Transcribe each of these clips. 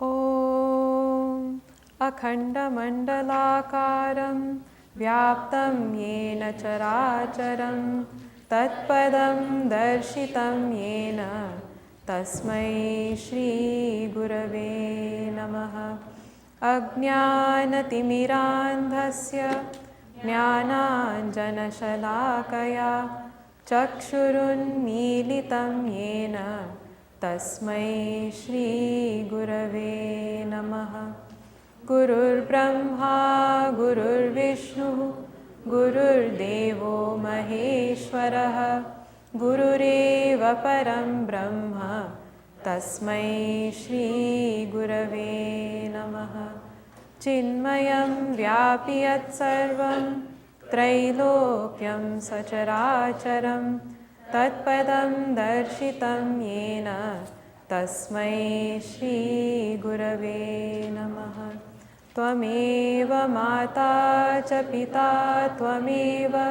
Om Akhandamandalakaram Vyaptam Yena Characharam Tatpadam Darshitam Yena Tasmai Shri Gurave Namaha Ajnanatimirandhasya Jnananjanashalakaya Chakshurunmilitam Yena Tasmai Shri Gurave Namaha Gurur Brahma Gurur Vishnu Gurur Devo Maheshwaraha Gurureva Param Brahma Tasmai Shri Gurave Namaha Chinmayam Vyapiyat Sarvam Trailokyam Sacharacharam Tatpadam Darshitam Yena Tasmai Shri Gurave Namaha Tvameva Mata Cha Pita Tvameva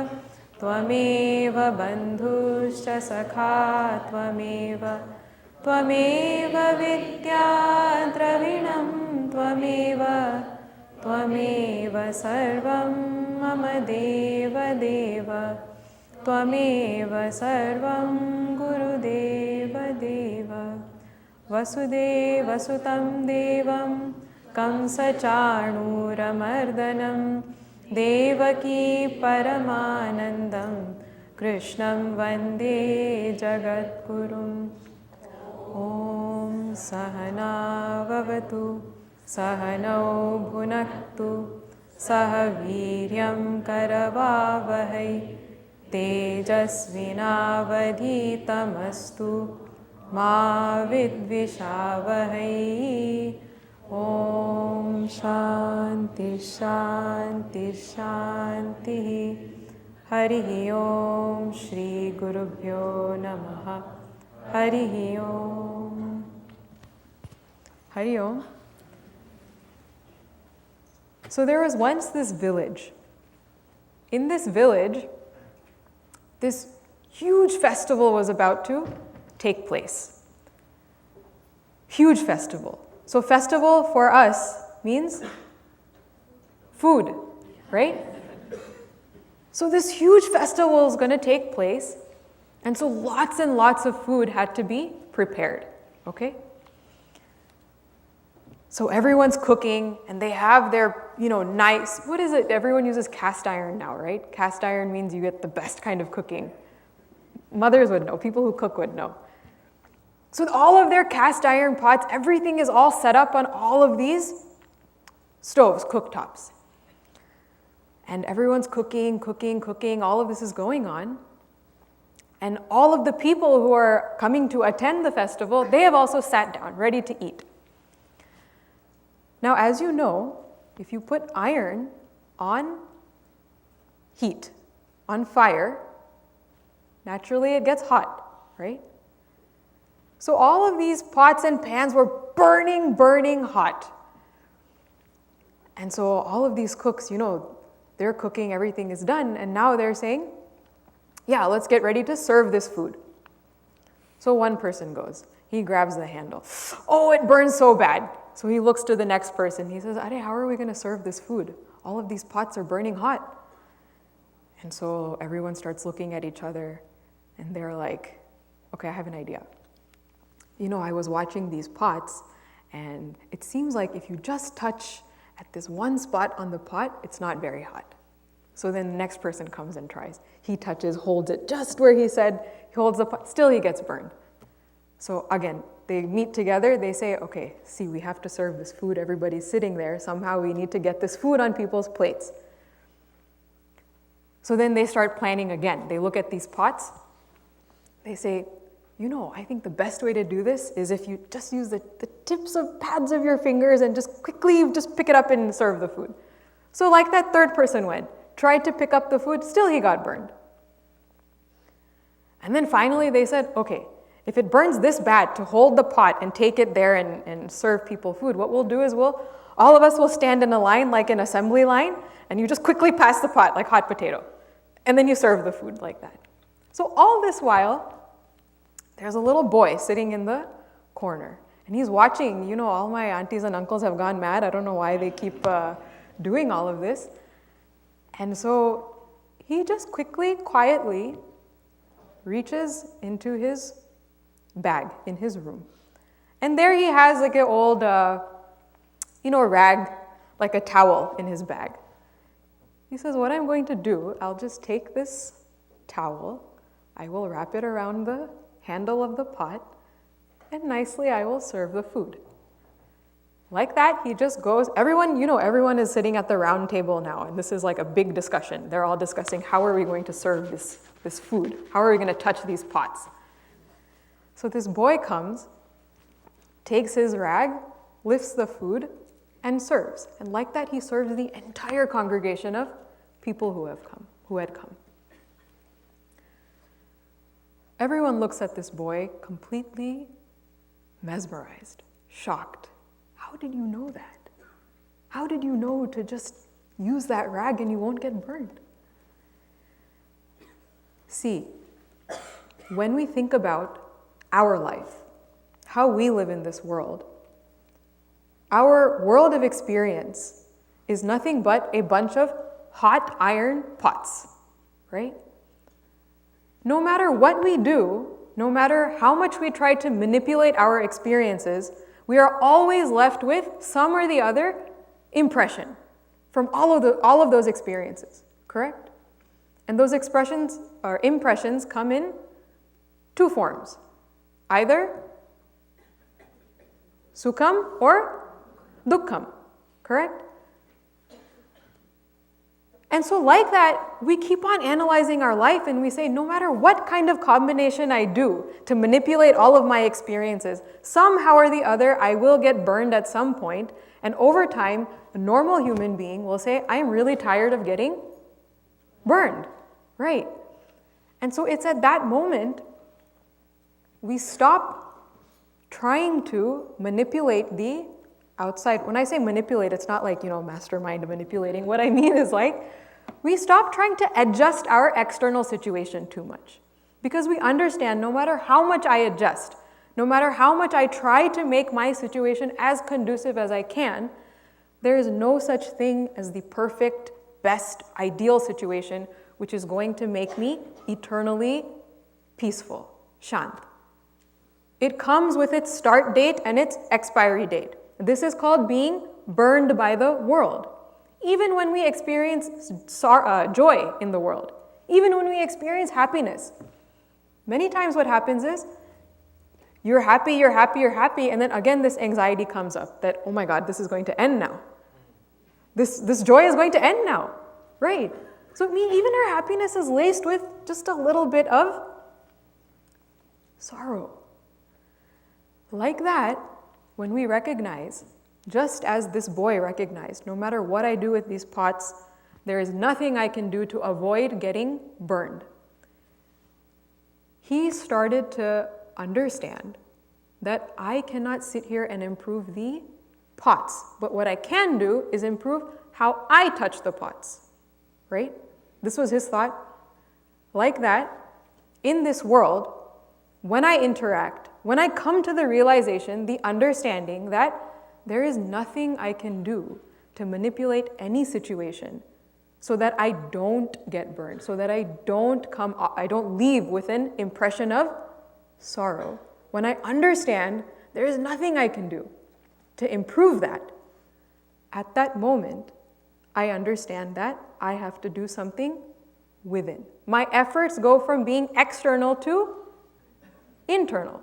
Bandhuscha Sakha Tvameva Vidya Dravinam Tvameva Sarvam Mama Deva Deva Tvameva Sarvam Guru Deva Deva Vasudeva Sutam Devam Kamsa Chanuramardanam Devaki Paramanandam Krishnam Vande Jagadgurum Om Sahana Vavatu Sahanau Bhunaktu Sahaviryam Karavavahai Tejasvinavadhitamastu Ma Vidvishavahai Om Shanti Shanti Shanti Harihi Om Shri Gurubhyo Namaha Harihi Om Hari Om. So there was once this village. In this village, this huge festival was about to take place. Huge festival. So festival for us means food, right? So this huge festival is going to take place, and so lots and lots of food had to be prepared, okay? So everyone's cooking, and they have their, nice, what is it? Everyone uses cast iron now, right? Cast iron means you get the best kind of cooking. Mothers would know, people who cook would know. So with all of their cast iron pots, everything is all set up on all of these stoves, cooktops. And everyone's cooking, all of this is going on. And all of the people who are coming to attend the festival, they have also sat down, ready to eat. Now, as you know, if you put iron on heat, on fire, naturally it gets hot, right? So all of these pots and pans were burning hot. And so all of these cooks, they're cooking, everything is done, and now they're saying, yeah, let's get ready to serve this food. So one person goes, he grabs the handle. Oh, it burns so bad. So he looks to the next person. He says, Are, how are we going to serve this food? All of these pots are burning hot. And so everyone starts looking at each other, and they're like, okay, I have an idea. I was watching these pots, and it seems like if you just touch at this one spot on the pot, it's not very hot. So then the next person comes and tries. He touches, holds it just where he said, he holds the pot, still he gets burned. So again, they meet together, they say, okay, see, we have to serve this food, everybody's sitting there, somehow we need to get this food on people's plates. So then they start planning again. They look at these pots, they say, I think the best way to do this is if you just use the tips of pads of your fingers and just quickly just pick it up and serve the food. So like that third person went, tried to pick up the food, still he got burned. And then finally they said, okay, if it burns this bad to hold the pot and take it there and serve people food, what we'll do is all of us will stand in a line like an assembly line, and you just quickly pass the pot like hot potato. And then you serve the food like that. So all this while, there's a little boy sitting in the corner, And he's watching, all my aunties and uncles have gone mad. I don't know why they keep doing all of this. And so he just quickly, quietly reaches into his bag in his room. And there he has like an old, rag, like a towel in his bag. He says, what I'm going to do, I'll just take this towel, I will wrap it around the handle of the pot, and nicely I will serve the food. Like that, he just goes, everyone is sitting at the round table now, and this is like a big discussion. They're all discussing, how are we going to serve this food? How are we going to touch these pots? So this boy comes, takes his rag, lifts the food, and serves. And like that, he serves the entire congregation of people who had come. Everyone looks at this boy completely mesmerized, shocked. How did you know that? How did you know to just use that rag and you won't get burned? See, when we think about our life, how we live in this world, our world of experience is nothing but a bunch of hot iron pots, right? No matter what we do, no matter how much we try to manipulate our experiences, we are always left with some or the other impression from all of those experiences, correct? And those expressions or impressions come in two forms, either sukham or dukkham, correct? And so like that, we keep on analyzing our life and we say, no matter what kind of combination I do to manipulate all of my experiences, somehow or the other, I will get burned at some point. And over time, a normal human being will say, I'm really tired of getting burned, right? And so it's at that moment, we stop trying to manipulate the outside. When I say manipulate, it's not like, mastermind manipulating. What I mean is we stop trying to adjust our external situation too much. Because we understand no matter how much I adjust, no matter how much I try to make my situation as conducive as I can, there is no such thing as the perfect, best, ideal situation which is going to make me eternally peaceful, shant. It comes with its start date and its expiry date. This is called being burned by the world. Even when we experience joy in the world, even when we experience happiness, many times what happens is you're happy, and then again this anxiety comes up that, oh my God, this is going to end now. This joy is going to end now, right? So even our happiness is laced with just a little bit of sorrow. Like that, when we recognize, just as this boy recognized, no matter what I do with these pots, there is nothing I can do to avoid getting burned. He started to understand that I cannot sit here and improve the pots, but what I can do is improve how I touch the pots, right? This was his thought. Like that, in this world, when I interact, when I come to the realization, the understanding that there is nothing I can do to manipulate any situation so that I don't get burned, so that I don't leave with an impression of sorrow. When I understand there is nothing I can do to improve that, at that moment, I understand that I have to do something within. My efforts go from being external to internal.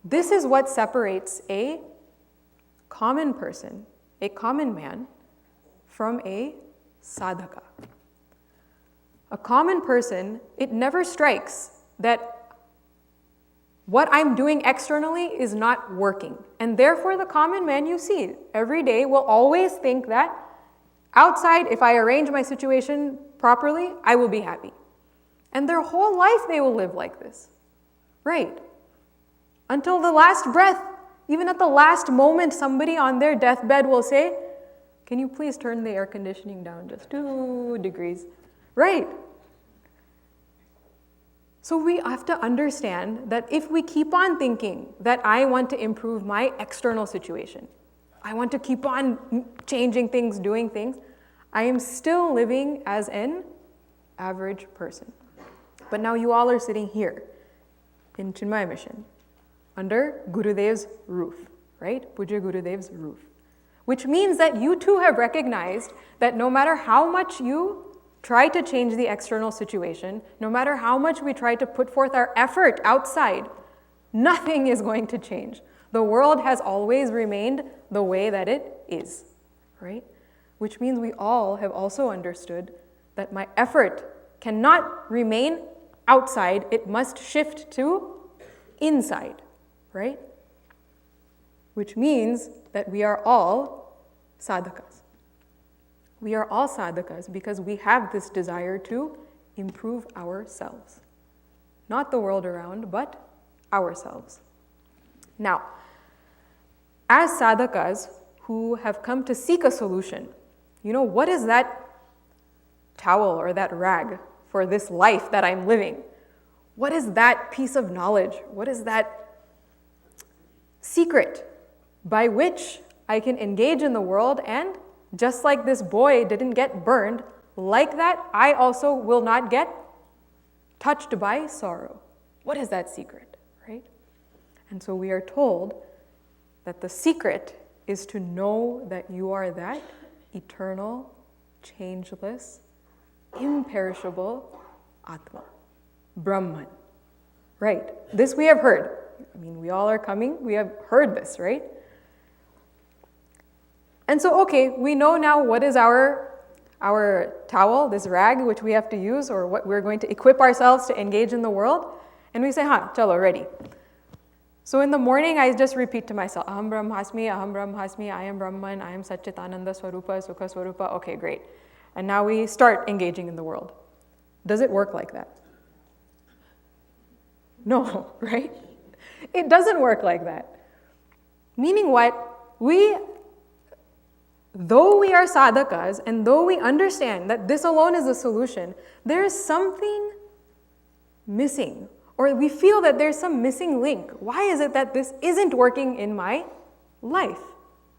This is what separates a common person, a common man, from a sadhaka. A common person, it never strikes that what I'm doing externally is not working. And therefore the common man you see every day will always think that outside, if I arrange my situation properly, I will be happy. And their whole life they will live like this, right? Until the last breath, even at the last moment, somebody on their deathbed will say, can you please turn the air conditioning down just 2 degrees? Right. So we have to understand that if we keep on thinking that I want to improve my external situation, I want to keep on changing things, doing things, I am still living as an average person. But now you all are sitting here in Chinmaya Mission under Gurudev's roof, right? Puja Gurudev's roof. Which means that you too have recognized that no matter how much you try to change the external situation, no matter how much we try to put forth our effort outside, nothing is going to change. The world has always remained the way that it is, right? Which means we all have also understood that my effort cannot remain outside, it must shift to inside, right? Which means that we are all sadhakas. We are all sadhakas because we have this desire to improve ourselves. Not the world around, but ourselves. Now, as sadhakas who have come to seek a solution, what is that towel or that rag for this life that I'm living? What is that piece of knowledge? What is that secret by which I can engage in the world and just like this boy didn't get burned, like that, I also will not get touched by sorrow. What is that secret, right? And so we are told that the secret is to know that you are that eternal, changeless, imperishable Atma, Brahman, right? This we have heard. We all are coming, we have heard this, right? And so, okay, we know now what is our towel, this rag, which we have to use, or what we're going to equip ourselves to engage in the world. And we say, chalo, ready. So in the morning, I just repeat to myself, Aham Brahmasmi, I am Brahman, I am Satchitananda Swarupa, Sukha Swarupa. Okay, great. And now we start engaging in the world. Does it work like that? No, right? It doesn't work like that. Meaning what? Though we are sadhakas, and though we understand that this alone is the solution, there is something missing, or we feel that there's some missing link. Why is it that this isn't working in my life,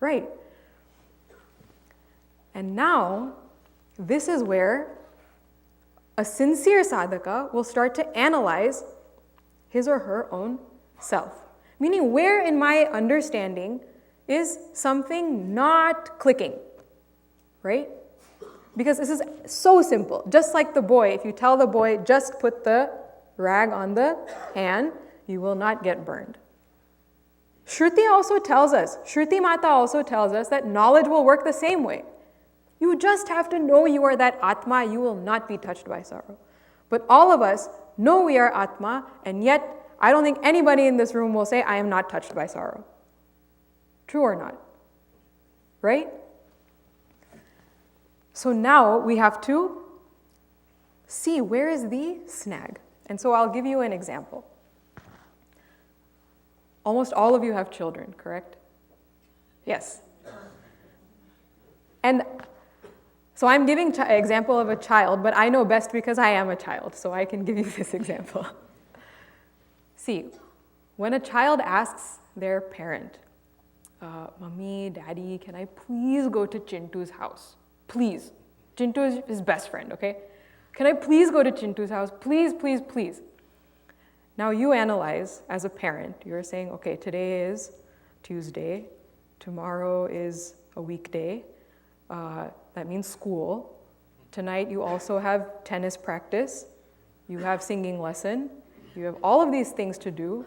right? And now, this is where a sincere sadhaka will start to analyze his or her own self. Meaning, where in my understanding is something not clicking, right? Because this is so simple. Just like the boy, if you tell the boy, just put the rag on the hand, you will not get burned. Shruti Mata also tells us that knowledge will work the same way. You just have to know you are that Atma, you will not be touched by sorrow. But all of us know we are Atma, and yet I don't think anybody in this room will say, I am not touched by sorrow. True or not? Right? So now we have to see where is the snag. And so I'll give you an example. Almost all of you have children, correct? Yes. And so I'm giving an example of a child, but I know best because I am a child, so I can give you this example. See, when a child asks their parent, Mommy, Daddy, can I please go to Chintu's house? Please. Chintu is his best friend, okay? Can I please go to Chintu's house? Please, please, please. Now you analyze as a parent. You're saying, okay, today is Tuesday. Tomorrow is a weekday. That means school. Tonight you also have tennis practice. You have singing lesson. You have all of these things to do.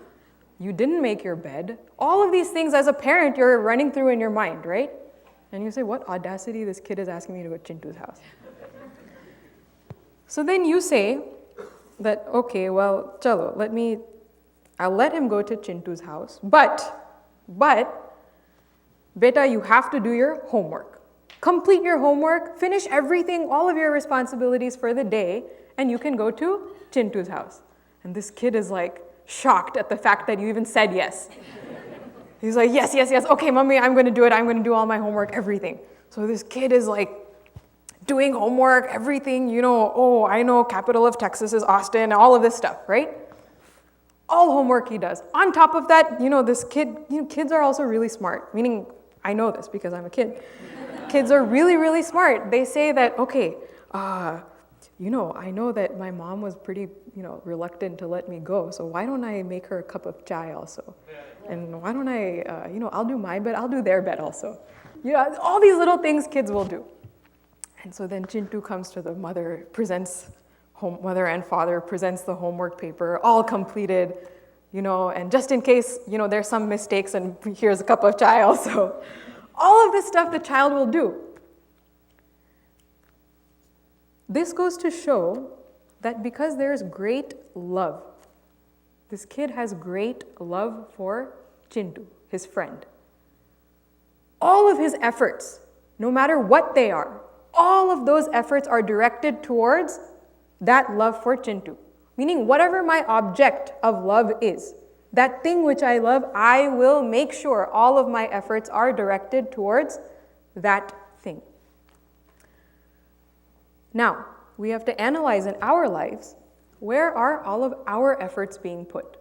You didn't make your bed. All of these things as a parent you're running through in your mind, right? And you say, what audacity, this kid is asking me to go to Chintu's house. So then you say that, okay, well, chalo, I'll let him go to Chintu's house, but, beta, you have to do your homework. Complete your homework, finish everything, all of your responsibilities for the day, and you can go to Chintu's house. And this kid is like shocked at the fact that you even said yes. He's like, yes, okay, mommy, I'm going to do it. I'm going to do all my homework, everything. So this kid is like doing homework, everything, oh, I know capital of Texas is Austin, all of this stuff, right? All homework he does. On top of that, this kid, kids are also really smart, meaning I know this because I'm a kid. Kids are really, really smart. They say that, okay, I know that my mom was pretty, reluctant to let me go, so why don't I make her a cup of chai also? And why don't I, I'll do my bed, I'll do their bed also. All these little things kids will do. And so then Chintu comes to the mother, mother and father presents the homework paper, all completed, and just in case, there's some mistakes and here's a cup of chai also. All of this stuff the child will do. This goes to show that because there's great love, this kid has great love for Chintu, his friend. All of his efforts, no matter what they are, all of those efforts are directed towards that love for Chintu. Meaning whatever my object of love is, that thing which I love, I will make sure all of my efforts are directed towards that thing. Now, we have to analyze in our lives, where are all of our efforts being put?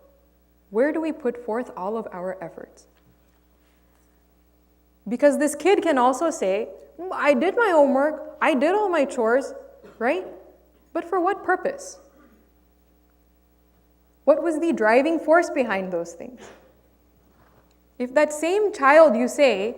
Where do we put forth all of our efforts? Because this kid can also say, I did my homework, I did all my chores, right? But for what purpose? What was the driving force behind those things? If that same child you say,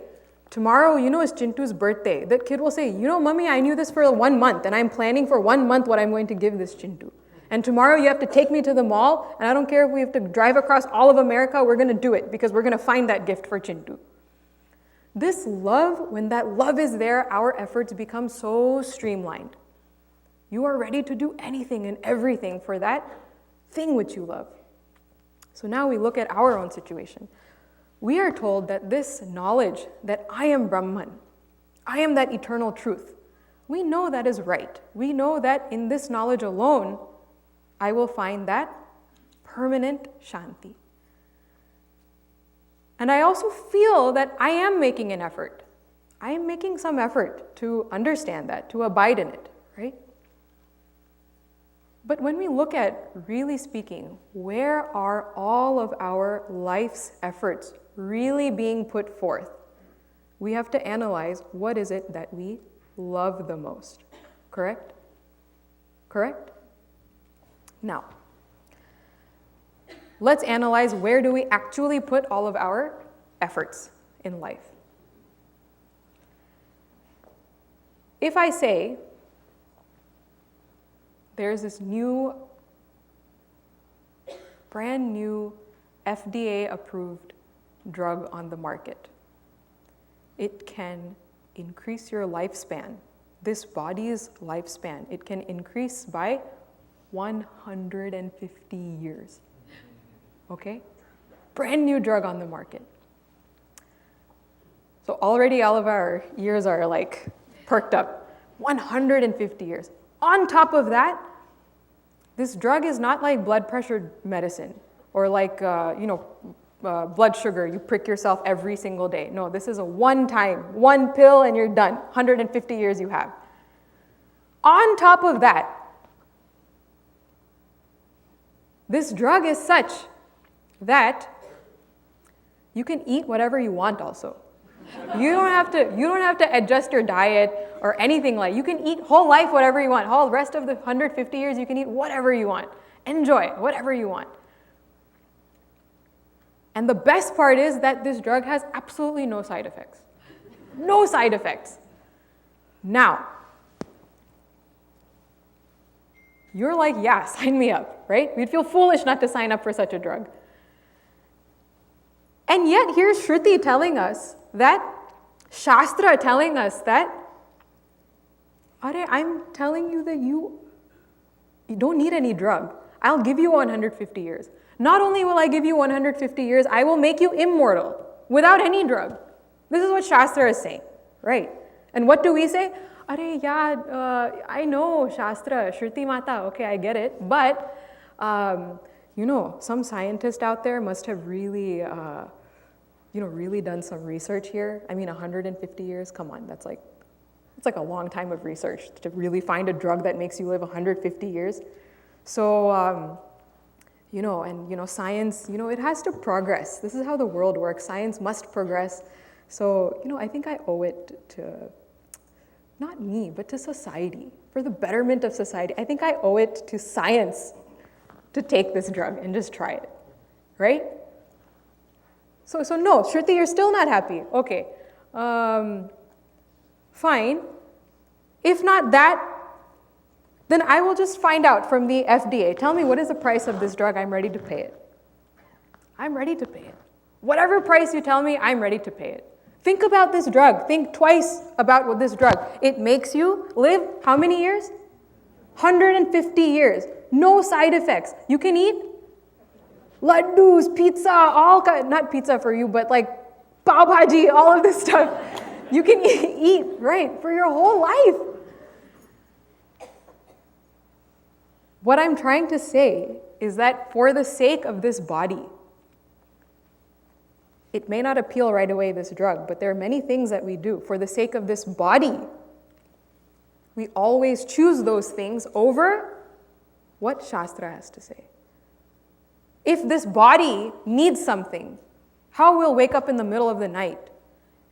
tomorrow, is Chintu's birthday, that kid will say, Mummy, I knew this for 1 month and I'm planning for 1 month what I'm going to give this Chintu. And tomorrow you have to take me to the mall and I don't care if we have to drive across all of America, we're going to do it because we're going to find that gift for Chintu. This love, when that love is there, our efforts become so streamlined. You are ready to do anything and everything for that thing which you love. So now we look at our own situation. We are told that this knowledge that I am Brahman, I am that eternal truth, we know that is right. We know that in this knowledge alone, I will find that permanent Shanti. And I also feel that I am making an effort. I am making some effort to understand that, to abide in it, right? But when we look at, really speaking, where are all of our life's efforts really being put forth? We have to analyze what is it that we love the most. Correct? Correct? Now, let's analyze where do we actually put all of our efforts in life. If I say, there's this brand new FDA-approved drug on the market. It can increase your lifespan, this body's lifespan. It can increase by 150 years. Okay? Brand new drug on the market. So already all of our ears are like perked up. 150 years. On top of that, this drug is not like blood pressure medicine or like, blood sugar. You prick yourself every single day. No, this is a one-time, one pill and you're done. 150 years you have. On top of that, this drug is such that you can eat whatever you want also. You don't have to adjust your diet or anything like. You can eat whole life whatever you want. Whole rest of the 150 years you can eat whatever you want. Enjoy whatever you want. And the best part is that this drug has absolutely no side effects. No side effects. Now, you're like, yeah, sign me up, right? We'd feel foolish not to sign up for such a drug. And yet here's Shruti telling us that, Shastra telling us that, I'm telling you that you don't need any drug. I'll give you 150 years. Not only will I give you 150 years, I will make you immortal without any drug. This is what Shastra is saying, right? And what do we say? I know Shastra, Shruti Mata, okay, I get it. But, some scientist out there must have really, really done some research here. I mean, 150 years, come on, that's like It's like a long time of research to really find a drug that makes you live 150 years. So, science, it has to progress. This is how the world works. Science must progress. So, I think I owe it to, not me, but to society, for the betterment of society. I think I owe it to science to take this drug and just try it, right? So no, Shruti, you're still not happy. Okay, fine. If not that, then I will just find out from the FDA. Tell me, what is the price of this drug? I'm ready to pay it. I'm ready to pay it. Whatever price you tell me, I'm ready to pay it. Think about this drug. Think twice about this drug. It makes you live how many years? 150 years. No side effects. You can eat laddus, pizza, not pizza for you, but like pav bhaji, all of this stuff. You can eat, right, for your whole life. What I'm trying to say is that for the sake of this body, it may not appeal right away, this drug, but there are many things that we do. For the sake of this body, we always choose those things over what Shastra has to say. If this body needs something, how we'll wake up in the middle of the night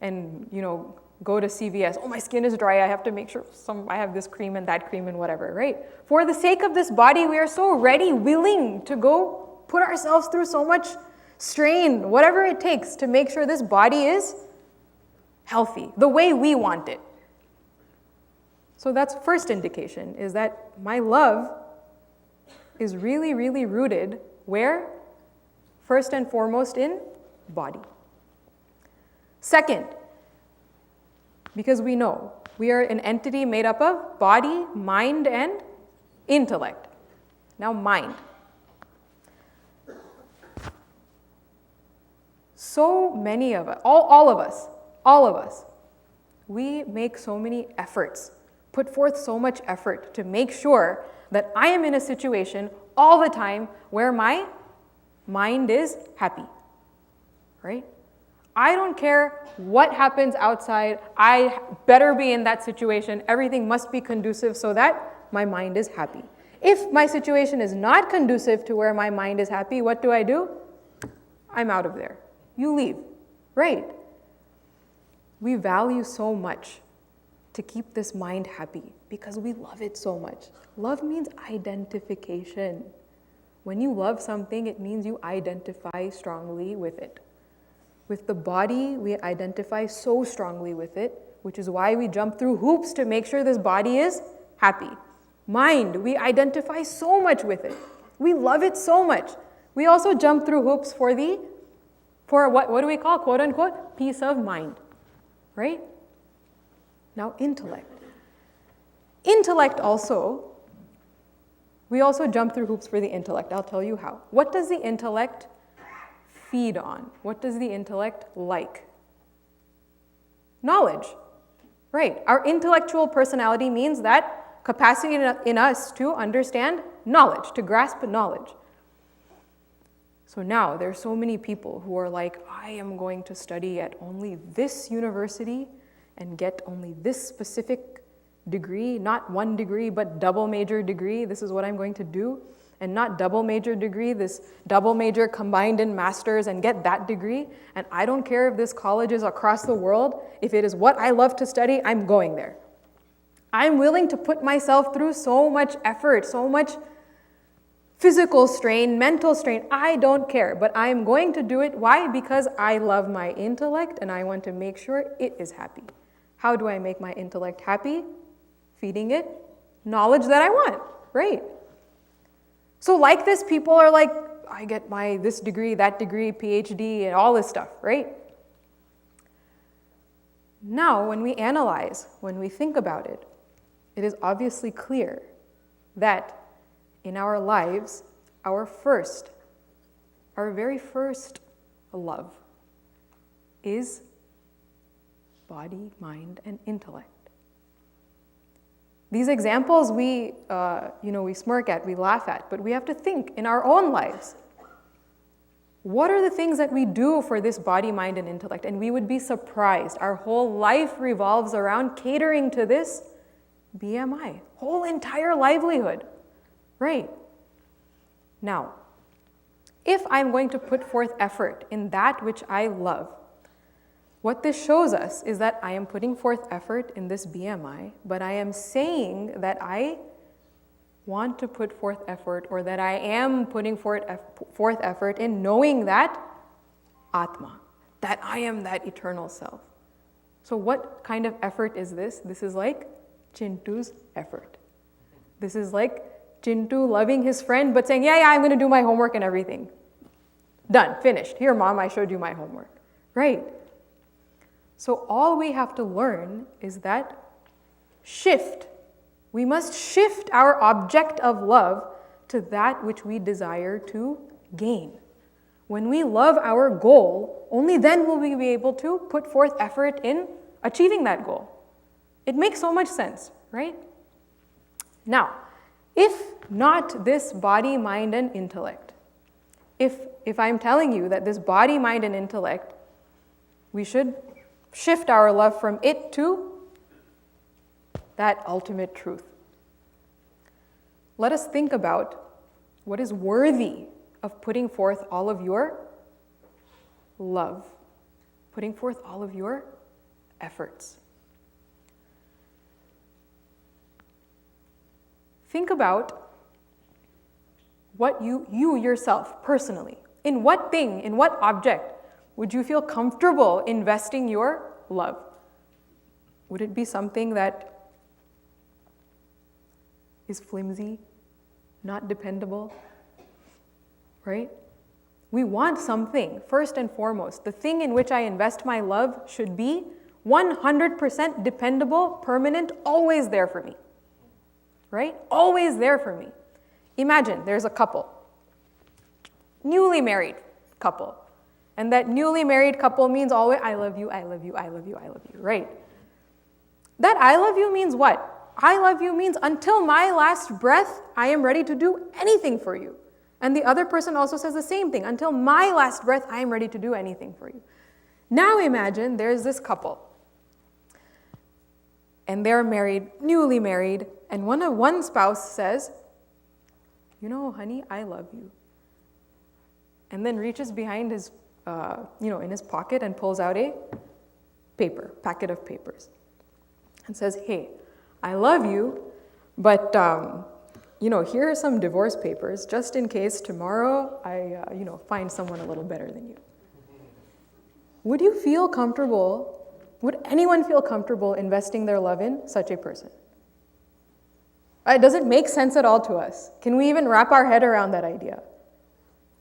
and, go to CVS. Oh, my skin is dry. I have to make sure I have this cream and that cream and whatever, right? For the sake of this body, we are so ready, willing to go put ourselves through so much strain, whatever it takes to make sure this body is healthy, the way we want it. So that's first indication, is that my love is really, really rooted where? First and foremost in body. Second, because we know we are an entity made up of body, mind, and intellect. Now, mind. So many of us, all of us, we make so many efforts, put forth so much effort to make sure that I am in a situation all the time where my mind is happy, right? I don't care what happens outside. I better be in that situation. Everything must be conducive so that my mind is happy. If my situation is not conducive to where my mind is happy, what do? I'm out of there. You leave, right? We value so much to keep this mind happy because we love it so much. Love means identification. When you love something, it means you identify strongly with it. With the body, we identify so strongly with it, which is why we jump through hoops to make sure this body is happy. Mind, we identify so much with it. We love it so much. We also jump through hoops for what do we call, quote unquote, peace of mind, right? Now, intellect. Intellect also, we also jump through hoops for the intellect. I'll tell you how. What does the intellect feed on? What does the intellect like? Knowledge, right? Our intellectual personality means that capacity in us to understand knowledge, to grasp knowledge. So now there's so many people who are like, I am going to study at only this university and get only this specific degree, not one degree, but double major degree. This is what I'm going to do. And not double major degree, this double major combined in masters and get that degree. And I don't care if this college is across the world. If it is what I love to study, I'm going there. I'm willing to put myself through so much effort, so much physical strain, mental strain. I don't care, but I'm going to do it. Why? Because I love my intellect and I want to make sure it is happy. How do I make my intellect happy? Feeding it knowledge that I want, right? So like this, people are like, I get my this degree, that degree, PhD, and all this stuff, right? Now, when we analyze, when we think about it, it is obviously clear that in our lives, our very first love is body, mind, and intellect. These examples we smirk at, we laugh at, but we have to think in our own lives. What are the things that we do for this body, mind, and intellect? And we would be surprised. Our whole life revolves around catering to this BMI. Whole entire livelihood. Right. Now, if I'm going to put forth effort in that which I love, what this shows us is that I am putting forth effort in this BMI, but I am saying that I want to put forth effort, or that I am putting forth effort in knowing that Atma, that I am that eternal self. So what kind of effort is this? This is like Chintu's effort. This is like Chintu loving his friend, but saying, yeah, I'm going to do my homework and everything. Done, finished. Here, Mom, I showed you my homework. Right? So all we have to learn is that shift. We must shift our object of love to that which we desire to gain. When we love our goal, only then will we be able to put forth effort in achieving that goal. It makes so much sense, right? Now, if not this body, mind, and intellect, if I'm telling you that this body, mind, and intellect, we should shift our love from it to that ultimate truth. Let us think about what is worthy of putting forth all of your love, putting forth all of your efforts. Think about what you yourself, personally, in what thing, in what object would you feel comfortable investing your love? Would it be something that is flimsy, not dependable, right? We want something, first and foremost. The thing in which I invest my love should be 100% dependable, permanent, always there for me, right? Always there for me. Imagine there's a couple, newly married couple, and that newly married couple means always, I love you, I love you, I love you, I love you, right? That I love you means what? I love you means until my last breath, I am ready to do anything for you. And the other person also says the same thing. Until my last breath, I am ready to do anything for you. Now imagine there's this couple. And they're married, newly married, and one spouse says, you know, honey, I love you. And then reaches behind his, in his pocket and pulls out a packet of papers. And says, hey, I love you, but, here are some divorce papers, just in case tomorrow I, find someone a little better than you. Would you feel comfortable, would anyone feel comfortable investing their love in such a person? It doesn't make sense at all to us. Can we even wrap our head around that idea?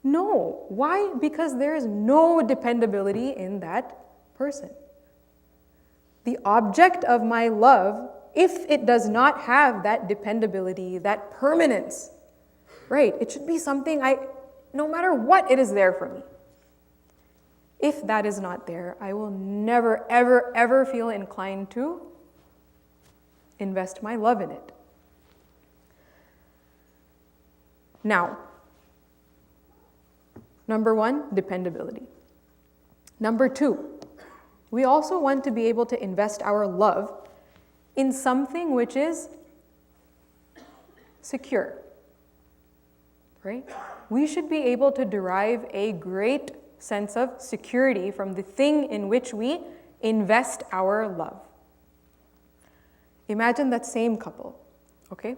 No. Why? Because there is no dependability in that person. The object of my love, if it does not have that dependability, that permanence, right? It should be something no matter what, it is there for me. If that is not there, I will never, ever, ever feel inclined to invest my love in it. Now, number one, dependability. Number two, we also want to be able to invest our love in something which is secure, right? We should be able to derive a great sense of security from the thing in which we invest our love. Imagine that same couple, okay?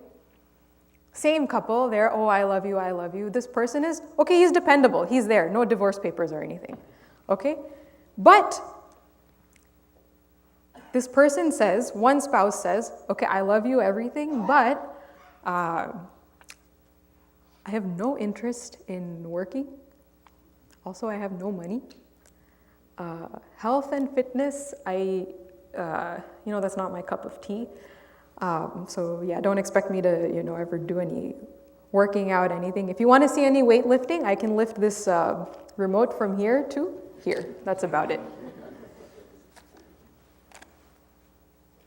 Same couple, they're, oh, I love you, I love you. This person is, okay, he's dependable, he's there, no divorce papers or anything, okay? But this person says, one spouse says, okay, I love you, everything, but I have no interest in working. Also, I have no money. Health and fitness, that's not my cup of tea. So yeah, don't expect me to, ever do any working out, anything. If you want to see any weightlifting, I can lift this remote from here to here. That's about it.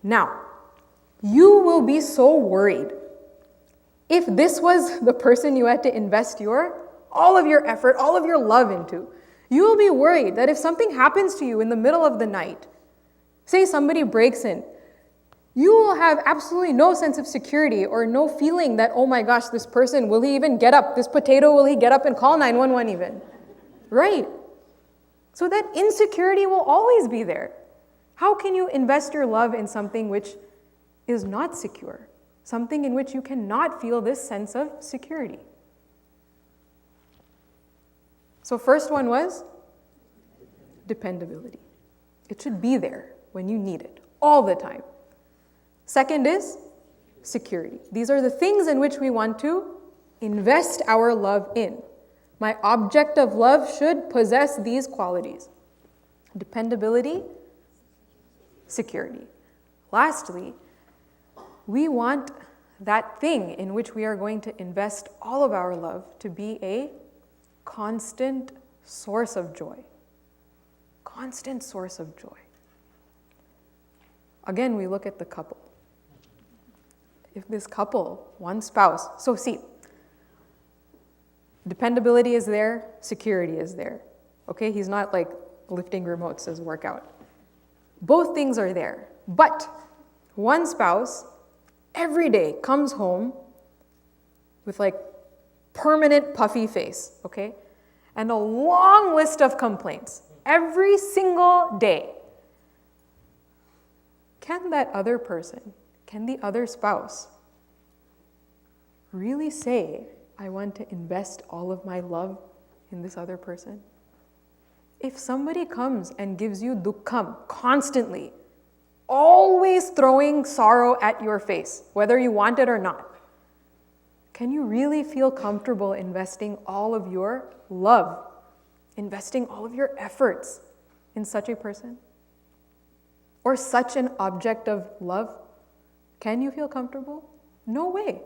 Now, you will be so worried if this was the person you had to invest your all of your effort, all of your love into, you will be worried that if something happens to you in the middle of the night, say somebody breaks in, you will have absolutely no sense of security or no feeling that, oh my gosh, this person, will he even get up? This potato, will he get up and call 911 even? Right? So that insecurity will always be there. How can you invest your love in something which is not secure? Something in which you cannot feel this sense of security? So first one was dependability. It should be there when you need it, all the time. Second is security. These are the things in which we want to invest our love in. My object of love should possess these qualities: dependability, security. Lastly, we want that thing in which we are going to invest all of our love to be a constant source of joy. Constant source of joy. Again, we look at the couple. If this couple, one spouse, so see, dependability is there, security is there. Okay, he's not like lifting remotes as workout. Both things are there. But one spouse every day comes home with like permanent puffy face, okay? And a long list of complaints every single day. Can that other person, can the other spouse really say, I want to invest all of my love in this other person? If somebody comes and gives you dukkham constantly, always throwing sorrow at your face, whether you want it or not, can you really feel comfortable investing all of your love, investing all of your efforts in such a person? Or such an object of love? Can you feel comfortable? No way.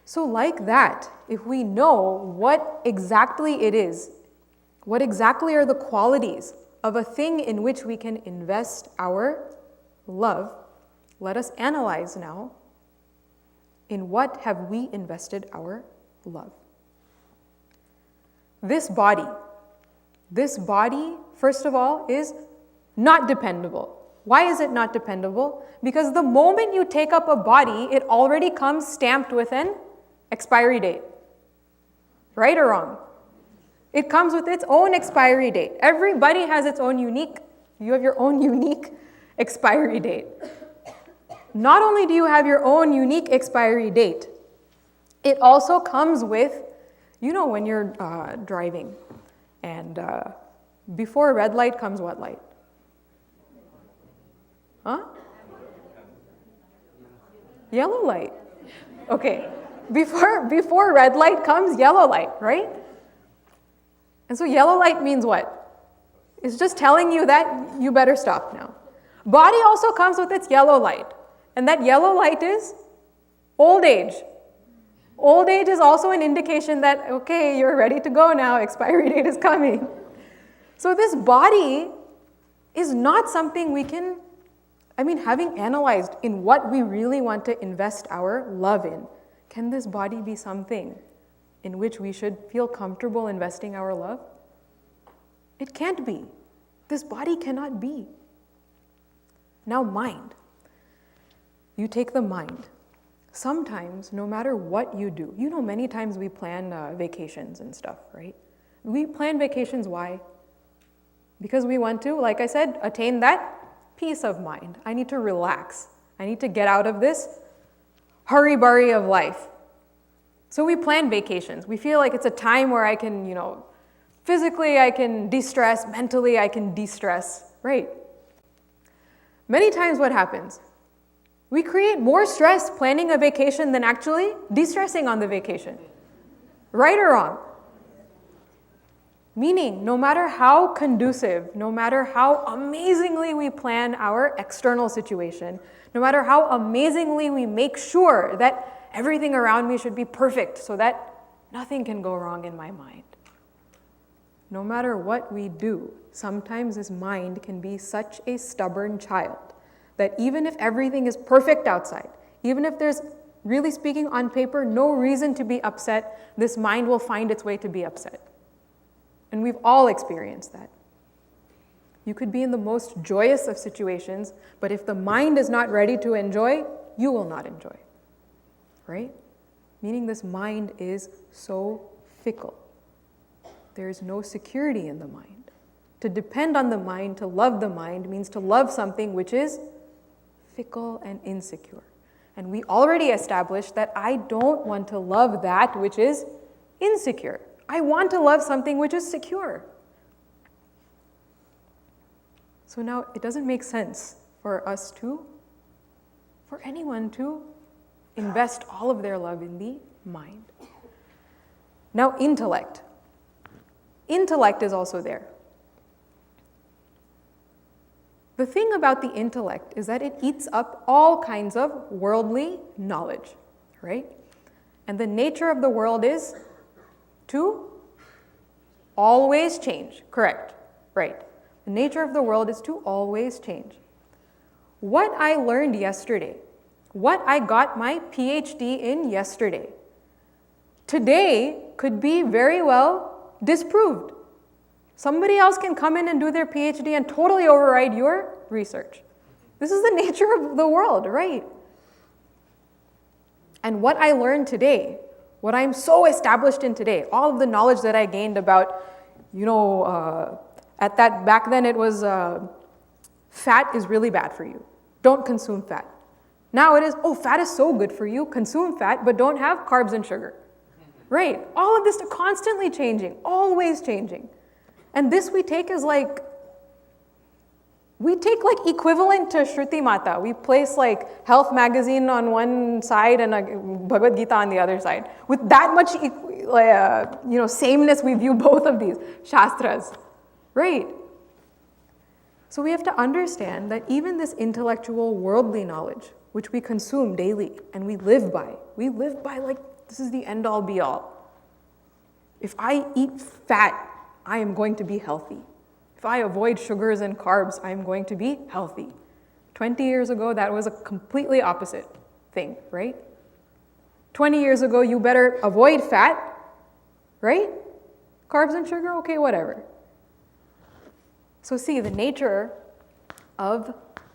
So like that, if we know what exactly it is, what exactly are the qualities of a thing in which we can invest our love, let us analyze now, in what have we invested our love? This body, first of all, is not dependable. Why is it not dependable? Because the moment you take up a body, it already comes stamped with an expiry date. Right or wrong? It comes with its own expiry date. Everybody has its own unique, you have your own unique expiry date. Not only do you have your own unique expiry date, it also comes with, you know, when you're driving and before red light comes what light? Huh? Yellow light. Okay. Before red light comes yellow light, right? And so yellow light means what? It's just telling you that you better stop now. Body also comes with its yellow light. And that yellow light is old age. Old age is also an indication that, okay, you're ready to go now, expiry date is coming. So this body is not something we can, having analyzed in what we really want to invest our love in, can this body be something in which we should feel comfortable investing our love? It can't be. This body cannot be. Now mind. You take the mind. Sometimes, no matter what you do, you know, many times we plan vacations and stuff, right? We plan vacations, why? Because we want to, like I said, attain that peace of mind. I need to relax. I need to get out of this hurry-burry of life. So we plan vacations. We feel like it's a time where I can, physically I can de-stress, mentally I can de-stress, right? Many times what happens? We create more stress planning a vacation than actually de-stressing on the vacation. Right or wrong? Meaning, no matter how conducive, no matter how amazingly we plan our external situation, no matter how amazingly we make sure that everything around me should be perfect so that nothing can go wrong in my mind. No matter what we do, sometimes this mind can be such a stubborn child that even if everything is perfect outside, even if there's really speaking, on paper, no reason to be upset. This mind will find its way to be upset. And we've all experienced that. You could be in the most joyous of situations, but if the mind is not ready to enjoy, you will not enjoy. Right? Meaning this mind is so fickle. There is no security in the mind. To depend on the mind, to love the mind, means to love something which is fickle and insecure. And we already established that I don't want to love that which is insecure. I want to love something which is secure. So now it doesn't make sense for anyone to invest all of their love in the mind. Now, intellect. Intellect is also there. The thing about the intellect is that it eats up all kinds of worldly knowledge, right? And the nature of the world is to always change. Correct. Right. The nature of the world is to always change. What I learned yesterday, what I got my PhD in yesterday, today could be very well disproved. Somebody else can come in and do their PhD and totally override your research. This is the nature of the world, right? And what I learned today, what I'm so established in today, all of the knowledge that I gained about, back then it was fat is really bad for you. Don't consume fat. Now it is, fat is so good for you. Consume fat, but don't have carbs and sugar. Right? All of this is constantly changing, always changing. And this we take as equivalent to Shruti Mata. We place Health magazine on one side and Bhagavad Gita on the other side. With that much sameness, we view both of these Shastras. Right? So we have to understand that even this intellectual worldly knowledge, which we consume daily and we live by this is the end all be all. If I eat fat, I am going to be healthy. If I avoid sugars and carbs, I am going to be healthy. 20 years ago, that was a completely opposite thing, right? 20 years ago, you better avoid fat, right? Carbs and sugar, okay, whatever. So see, the nature of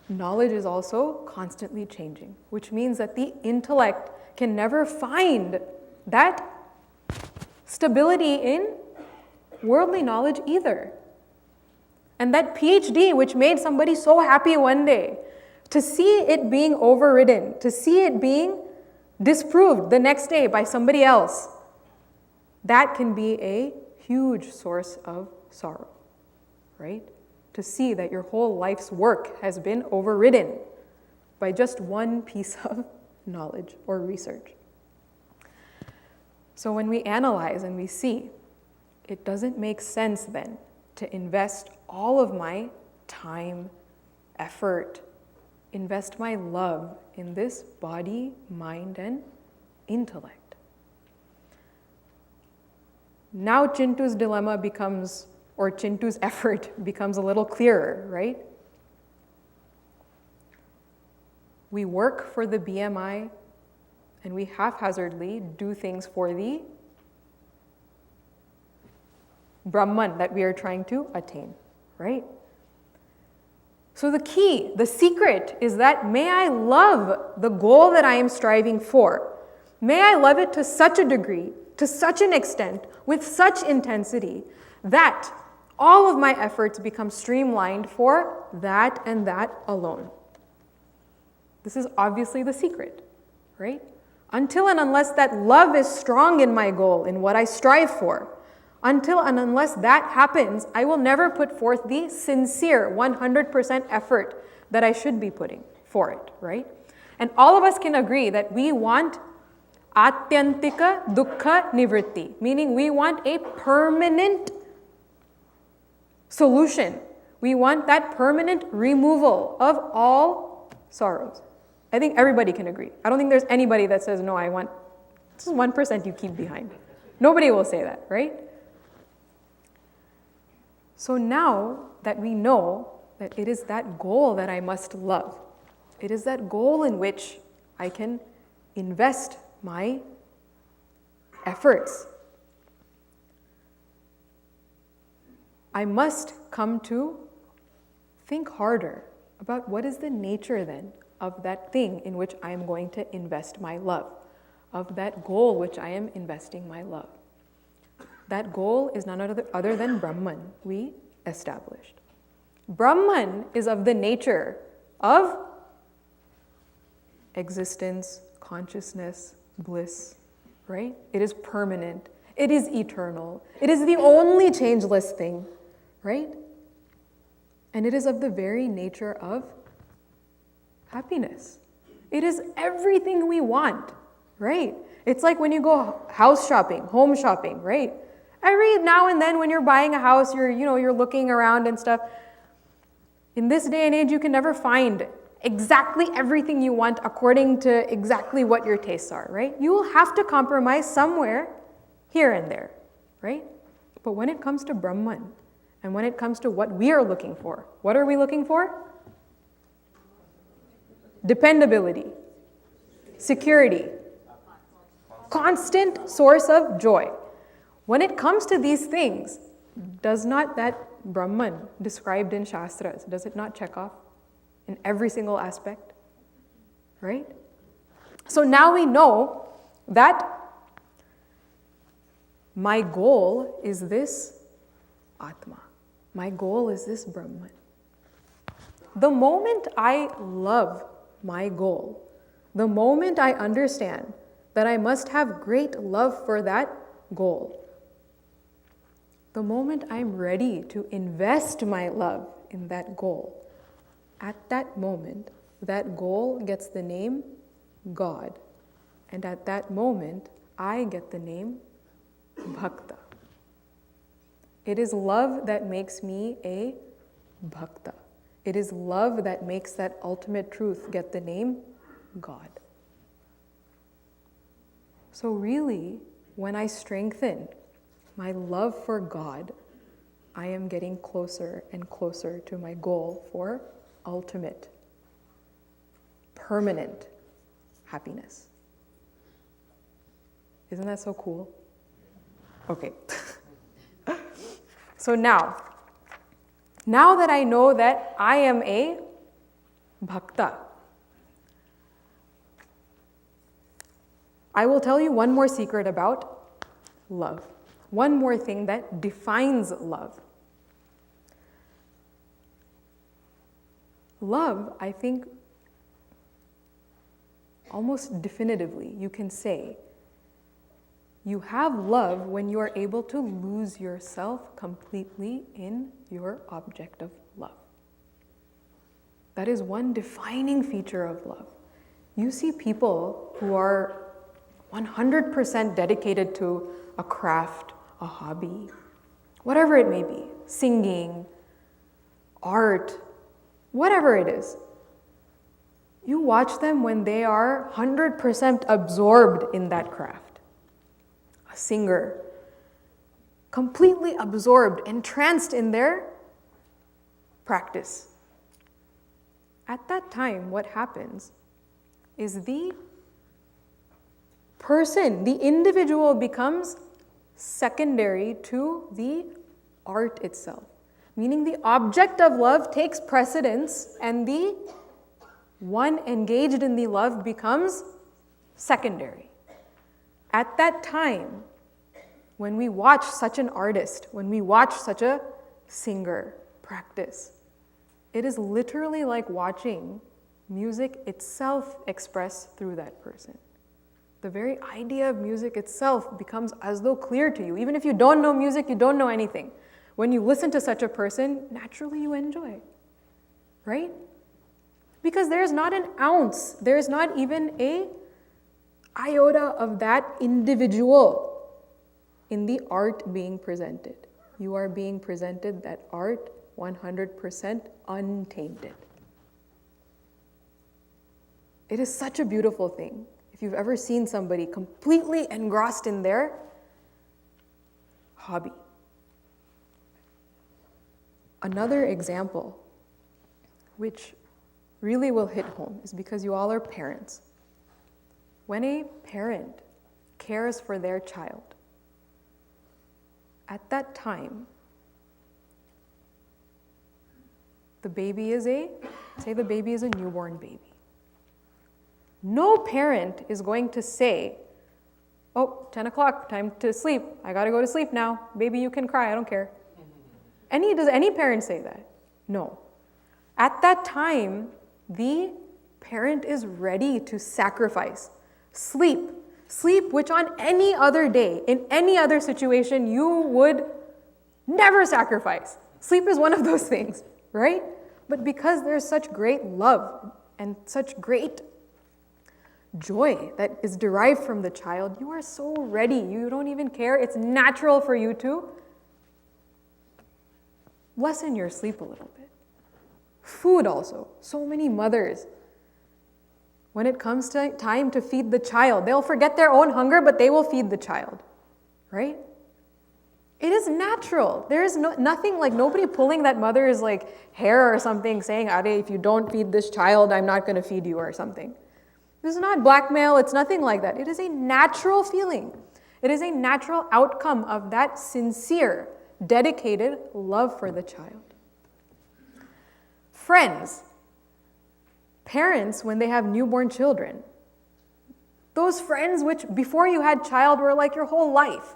knowledge is also constantly changing, which means that the intellect can never find that stability in worldly knowledge either. And that PhD, which made somebody so happy one day, to see it being overridden, to see it being disproved the next day by somebody else, that can be a huge source of sorrow, right? To see that your whole life's work has been overridden by just one piece of knowledge or research. So when we analyze and we see, it doesn't make sense then to invest all of my time, effort, invest my love in this body, mind, and intellect. Now Chintu's dilemma becomes, or Chintu's effort becomes a little clearer, right? We work for the BMI and we haphazardly do things for the Brahman that we are trying to attain, right? So the key, the secret is that may I love the goal that I am striving for. May I love it to such a degree, to such an extent, with such intensity, that all of my efforts become streamlined for that and that alone. This is obviously the secret, right? Until and unless that love is strong in my goal, in what I strive for, until and unless that happens, I will never put forth the sincere 100% effort that I should be putting for it, right? And all of us can agree that we want atyantika dukkha nivritti, meaning we want a permanent solution. We want that permanent removal of all sorrows. I think everybody can agree. I don't think there's anybody that says, no, I want, this is 1% you keep behind. Nobody will say that, right? So now that we know that it is that goal that I must love, it is that goal in which I can invest my efforts, I must come to think harder about what is the nature then of that thing in which I am going to invest my love, of that goal which I am investing my love. That goal is none other than Brahman, we established. Brahman is of the nature of existence, consciousness, bliss, right? It is permanent. It is eternal. It is the only changeless thing, right? And it is of the very nature of happiness. It is everything we want, right? It's like when you go house shopping, home shopping, right? Every now and then when you're buying a house, you're looking around and stuff. In this day and age, you can never find exactly everything you want according to exactly what your tastes are, right? You will have to compromise somewhere here and there, right? But when it comes to Brahman, and when it comes to what we are looking for, what are we looking for? Dependability, security, constant source of joy. When it comes to these things, does not that Brahman described in Shastras, does it not check off in every single aspect? Right? So now we know that my goal is this Atma. My goal is this Brahman. The moment I love my goal, the moment I understand that I must have great love for that goal, the moment I'm ready to invest my love in that goal, at that moment, that goal gets the name God. And at that moment, I get the name Bhakta. It is love that makes me a Bhakta. It is love that makes that ultimate truth get the name God. So really, when I strengthen my love for God, I am getting closer and closer to my goal for ultimate, permanent happiness. Isn't that so cool? Okay. So now that I know that I am a Bhakta, I will tell you one more secret about love. One more thing that defines love. Love, I think, almost definitively, you can say, you have love when you are able to lose yourself completely in your object of love. That is one defining feature of love. You see people who are 100% dedicated to a craft, a hobby, whatever it may be, singing, art, whatever it is. You watch them when they are 100% absorbed in that craft. A singer, completely absorbed, entranced in their practice. At that time, what happens is the person, the individual becomes secondary to the art itself. Meaning the object of love takes precedence and the one engaged in the love becomes secondary. At that time, when we watch such an artist, when we watch such a singer practice, it is literally like watching music itself express through that person. The very idea of music itself becomes as though clear to you. Even if you don't know music, you don't know anything. When you listen to such a person, naturally you enjoy, right? Because there's not an ounce, there's not even a iota of that individual in the art being presented. You are being presented that art 100% untainted. It is such a beautiful thing. If you've ever seen somebody completely engrossed in their hobby. Another example, which really will hit home, is because you all are parents. When a parent cares for their child, at that time, the baby is a newborn baby. No parent is going to say, oh, 10 o'clock, time to sleep. I gotta go to sleep now. Baby, you can cry, I don't care. Does any parent say that? No. At that time, the parent is ready to sacrifice. Sleep, which on any other day, in any other situation, you would never sacrifice. Sleep is one of those things, right? But because there's such great love and such great joy that is derived from the child, you are so ready. You don't even care. It's natural for you to lessen your sleep a little bit. Food also. So many mothers, when it comes to time to feed the child, they'll forget their own hunger, but they will feed the child, right? It is natural. There is nothing like nobody pulling that mother's like hair or something saying, Are, if you don't feed this child, I'm not going to feed you or something. This is not blackmail. It's nothing like that. It is a natural feeling. It is a natural outcome of that sincere, dedicated love for the child. Friends, parents, when they have newborn children, those friends which before you had child were like your whole life,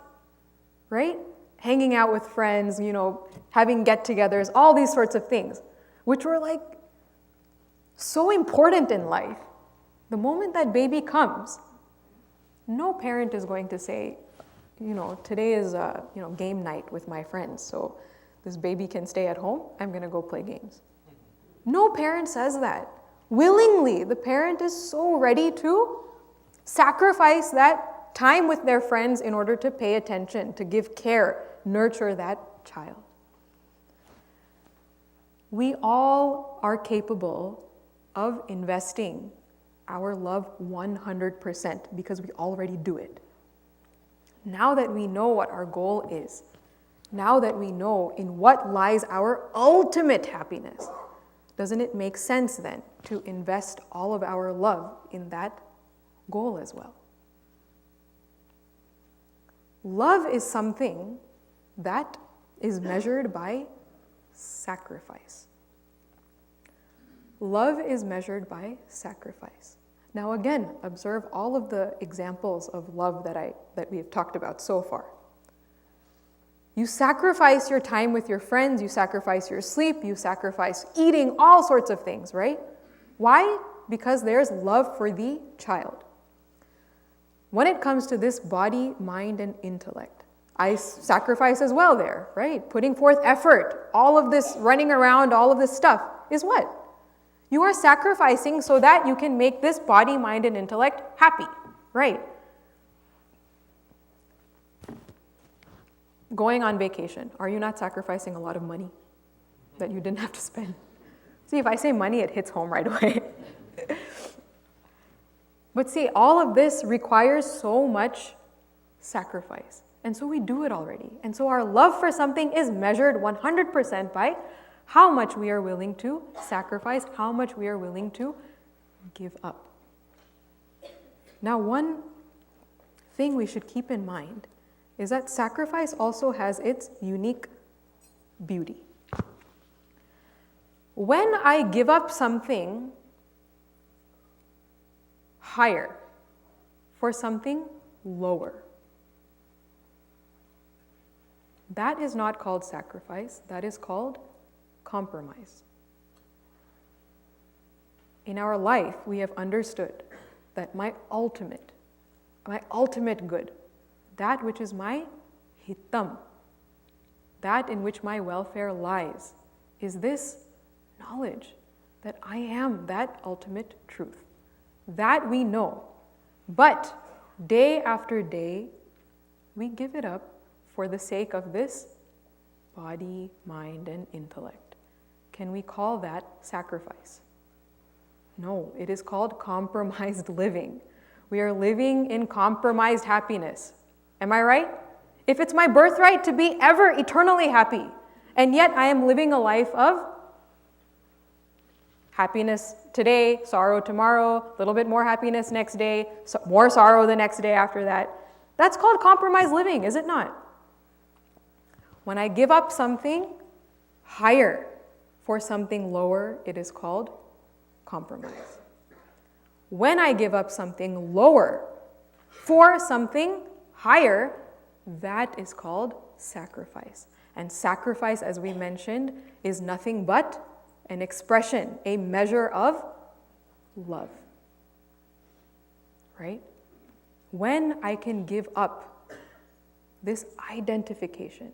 right? Hanging out with friends, having get-togethers, all these sorts of things, which were like so important in life. The moment that baby comes, no parent is going to say, today is game night with my friends, so this baby can stay at home, I'm going to go play games. No parent says that. Willingly, the parent is so ready to sacrifice that time with their friends in order to pay attention, to give care, nurture that child. We all are capable of investing our love 100% because we already do it. Now that we know what our goal is, now that we know in what lies our ultimate happiness, doesn't it make sense then to invest all of our love in that goal as well? Love is something that is measured by sacrifice. Love is measured by sacrifice. Now again, observe all of the examples of love that we have talked about so far. You sacrifice your time with your friends, you sacrifice your sleep, you sacrifice eating, all sorts of things, right? Why? Because there's love for the child. When it comes to this body, mind, and intellect, I sacrifice as well there, right? Putting forth effort, all of this running around, all of this stuff is what? You are sacrificing so that you can make this body, mind, and intellect happy, right? Going on vacation, are you not sacrificing a lot of money that you didn't have to spend? See, if I say money, it hits home right away. But see, all of this requires so much sacrifice. And so we do it already. And so our love for something is measured 100% by how much we are willing to sacrifice, how much we are willing to give up. Now, one thing we should keep in mind is that sacrifice also has its unique beauty. When I give up something higher for something lower, that is not called sacrifice, that is called compromise. In our life, we have understood that my ultimate good, that which is my hitam, that in which my welfare lies, is this knowledge that I am that ultimate truth. That we know. But day after day, we give it up for the sake of this body, mind, and intellect. Can we call that sacrifice? No, it is called compromised living. We are living in compromised happiness. Am I right? If it's my birthright to be ever eternally happy, and yet I am living a life of Happiness today, sorrow tomorrow, a little bit more happiness next day, more sorrow the next day after that. That's called compromise living, is it not? When I give up something higher for something lower, it is called compromise. When I give up something lower for something higher, that is called sacrifice. And sacrifice, as we mentioned, is nothing but an expression, a measure of love. Right? When I can give up this identification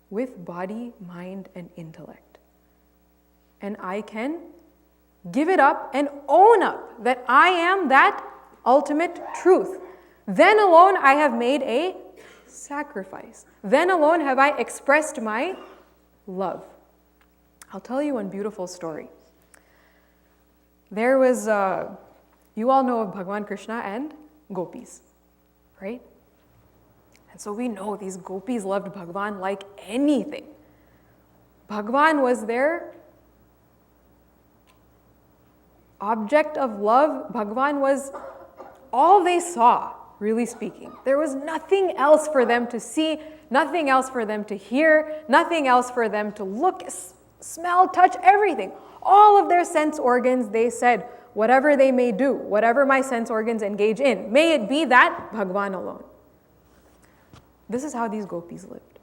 with body, mind, and intellect, and I can give it up and own up that I am that ultimate truth, then alone I have made a sacrifice. Then alone have I expressed my love. I'll tell you one beautiful story. There was, you all know of Bhagwan Krishna and gopis, right? And so we know these gopis loved Bhagwan like anything. Bhagwan was their object of love. Bhagwan was all they saw, really speaking. There was nothing else for them to see, nothing else for them to hear, nothing else for them to look, smell, touch, everything. All of their sense organs, they said, whatever they may do, whatever my sense organs engage in, may it be that Bhagwan alone. This is how these gopis lived.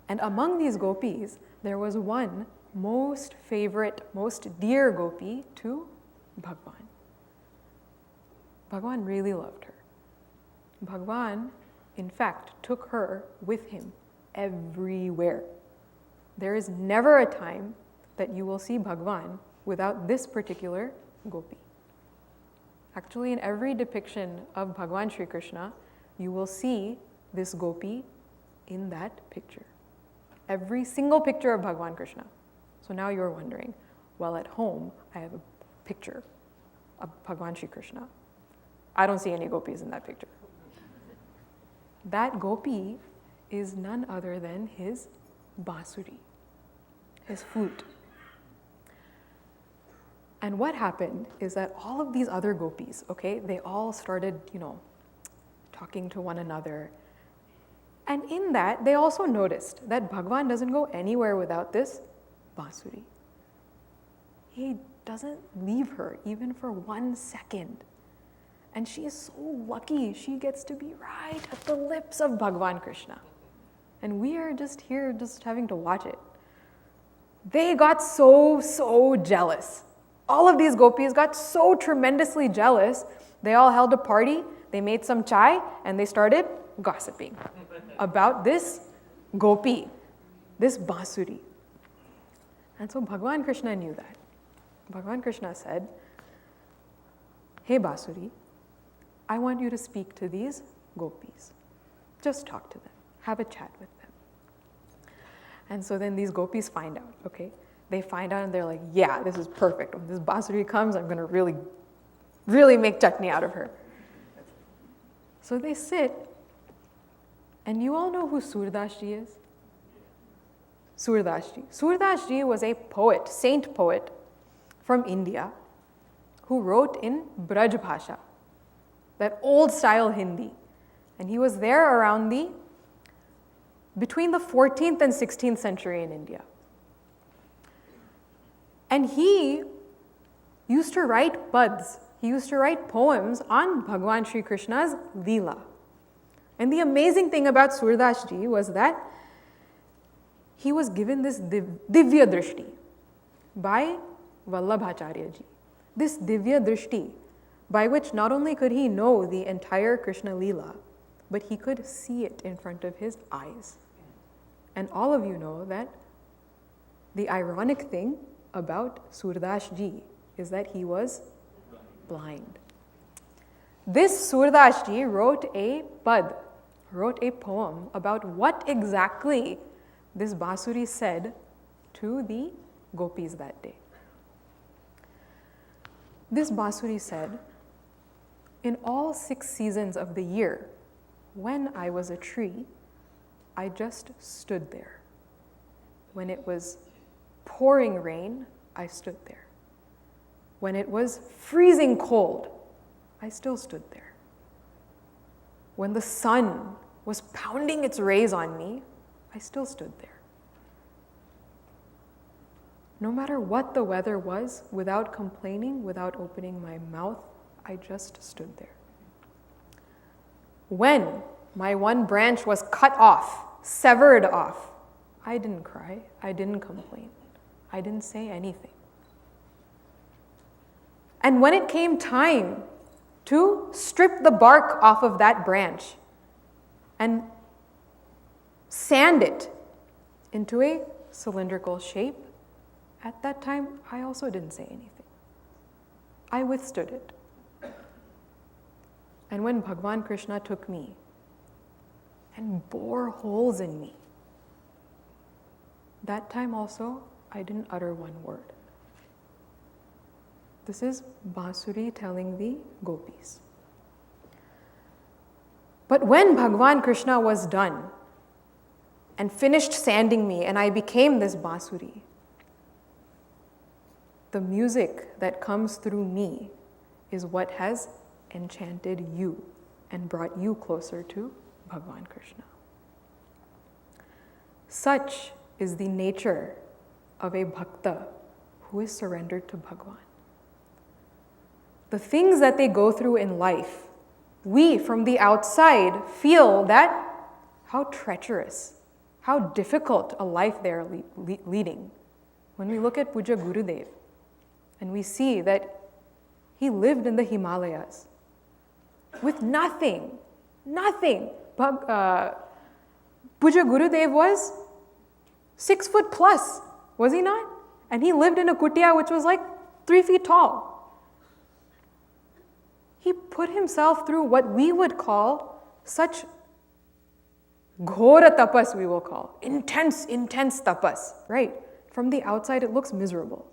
And among these gopis, there was one most favorite, most dear gopi to Bhagwan. Bhagwan really loved her. Bhagwan, in fact, took her with him everywhere. There is never a time that you will see Bhagwan without this particular gopi. Actually, in every depiction of Bhagwan Sri Krishna, you will see this gopi in that picture. Every single picture of Bhagwan Krishna. So now you're wondering, well, at home, I have a picture of Bhagwan Sri Krishna. I don't see any gopis in that picture. That gopi is none other than his basuri, his flute. And what happened is that all of these other gopis, okay, they all started, talking to one another. And in that, they also noticed that Bhagwan doesn't go anywhere without this basuri. He doesn't leave her even for 1 second. And she is so lucky. She gets to be right at the lips of Bhagwan Krishna. And we are just here just having to watch it. They got so jealous. All of these gopis got so tremendously jealous. They all held a party, they made some chai, and they started gossiping about this gopi, this basuri. And so Bhagwan Krishna knew that. Bhagwan Krishna said, "Hey basuri, I want you to speak to these gopis. Just talk to them. Have a chat with them." And so then these gopis find out, okay? They find out and they're like, yeah, this is perfect. When this basuri comes, I'm going to really make chutney out of her. So they sit, and you all know who Surdas ji is? Surdas ji. Surdas ji was a poet, saint poet from India who wrote in Braj Bhasha, that old style Hindi. And he was there around between the 14th and 16th century in India. And he used to write pads, he used to write poems on Bhagwan Sri Krishna's Leela. And the amazing thing about Surdas ji was that he was given this Divya Drishti by Vallabhacharya ji. This Divya Drishti, by which not only could he know the entire Krishna Leela, but he could see it in front of his eyes. And all of you know that the ironic thing about Surdas ji is that he was blind. This Surdas ji wrote a pad, wrote a poem about what exactly this basuri said to the gopis that day. This basuri said, "In all 6 seasons of the year, when I was a tree, I just stood there. When it was pouring rain, I stood there. When it was freezing cold, I still stood there. When the sun was pounding its rays on me, I still stood there. No matter what the weather was, without complaining, without opening my mouth, I just stood there. When my one branch was cut off, severed off, I didn't cry, I didn't complain, I didn't say anything. And when it came time to strip the bark off of that branch and sand it into a cylindrical shape, at that time, I also didn't say anything. I withstood it. And when Bhagwan Krishna took me and bore holes in me, that time also, I didn't utter one word. This is Basuri telling the gopis. But when Bhagwan Krishna was done and finished sanding me and I became this Basuri, the music that comes through me is what has enchanted you and brought you closer to Bhagwan Krishna. Such is the nature of a bhakta who is surrendered to Bhagwan. The things that they go through in life, we from the outside feel that how treacherous, how difficult a life they are leading. When we look at Puja Gurudev and we see that he lived in the Himalayas with nothing. Puja Gurudev was 6 foot plus, was he not? And he lived in a kutia which was like 3 feet tall. He put himself through what we would call such ghora tapas, we will call. Intense tapas, right? From the outside it looks miserable.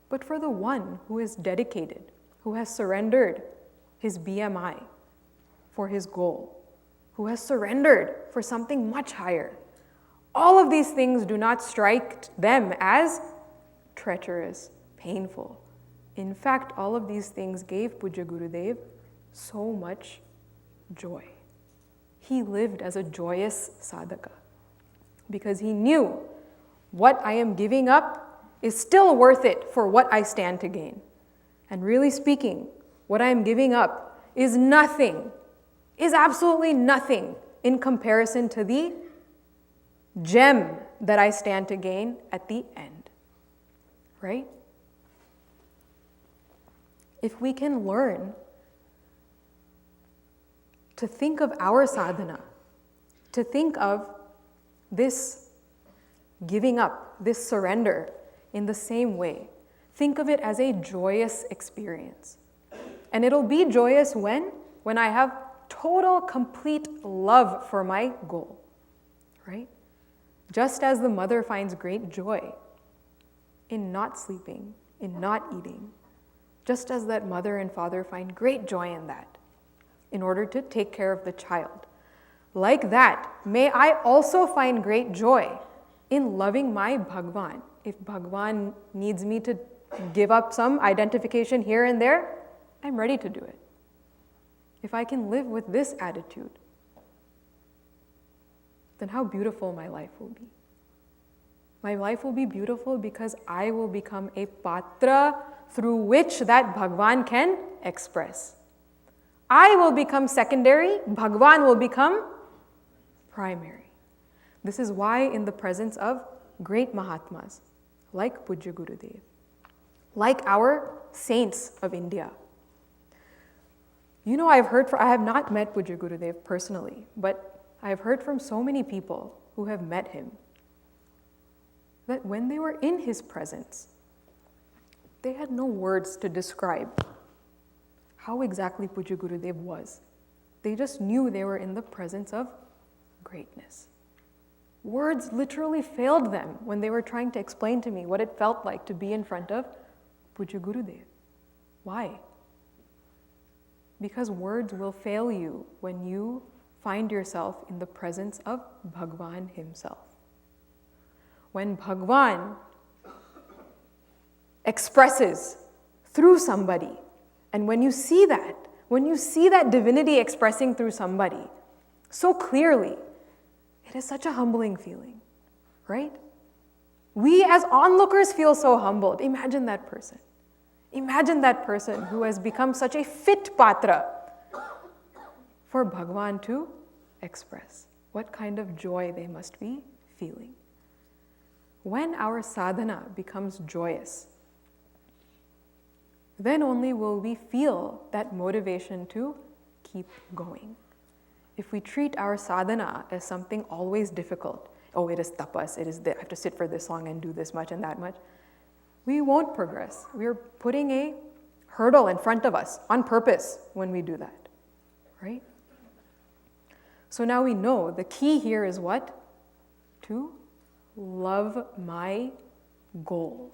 But for the one who is dedicated, who has surrendered his BMI for his goal, who has surrendered for something much higher, all of these things do not strike them as treacherous, painful. In fact, all of these things gave Puja Gurudev so much joy. He lived as a joyous sadhaka because he knew what I am giving up is still worth it for what I stand to gain. And really speaking, what I am giving up is nothing, is absolutely nothing in comparison to the gem that I stand to gain at the end. Right? If we can learn to think of our sadhana, to think of this giving up, this surrender in the same way, think of it as a joyous experience. And it'll be joyous when I have total, complete love for my goal, right? Just as the mother finds great joy in not sleeping, in not eating, just as that mother and father find great joy in that, in order to take care of the child. Like that, may I also find great joy in loving my Bhagwan. If Bhagwan needs me to give up some identification here and there, I'm ready to do it. If I can live with this attitude, then how beautiful my life will be. My life will be beautiful because I will become a patra through which that Bhagwan can express. I will become secondary, Bhagwan will become primary. This is why in the presence of great Mahatmas, like Puja Gurudev, like our saints of India. I have not met Puja Gurudev personally, but I have heard from so many people who have met him that when they were in his presence, they had no words to describe how exactly Puja Gurudev was. They just knew they were in the presence of greatness. Words literally failed them when they were trying to explain to me what it felt like to be in front of Puja Gurudev. Why? Because words will fail you when you find yourself in the presence of Bhagwan himself. When Bhagwan expresses through somebody. And when you see that divinity expressing through somebody so clearly, it is such a humbling feeling, right? We as onlookers feel so humbled. Imagine that person. Imagine that person who has become such a fit patra for Bhagwan to express. What kind of joy they must be feeling. When our sadhana becomes joyous, then only will we feel that motivation to keep going. If we treat our sadhana as something always difficult, oh, it is tapas, I have to sit for this long and do this much and that much, we won't progress. We are putting a hurdle in front of us on purpose when we do that, right? So now we know the key here is what? To love my goal.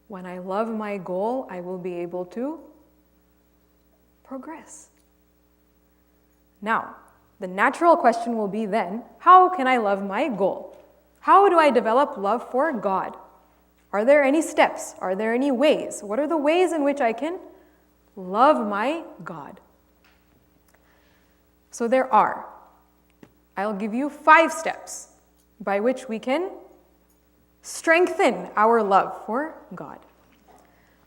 When I love my goal, I will be able to progress. Now, the natural question will be then, how can I love my goal? How do I develop love for God? Are there any steps? Are there any ways? What are the ways in which I can love my God? So there are. I'll give you 5 steps by which we can strengthen our love for God.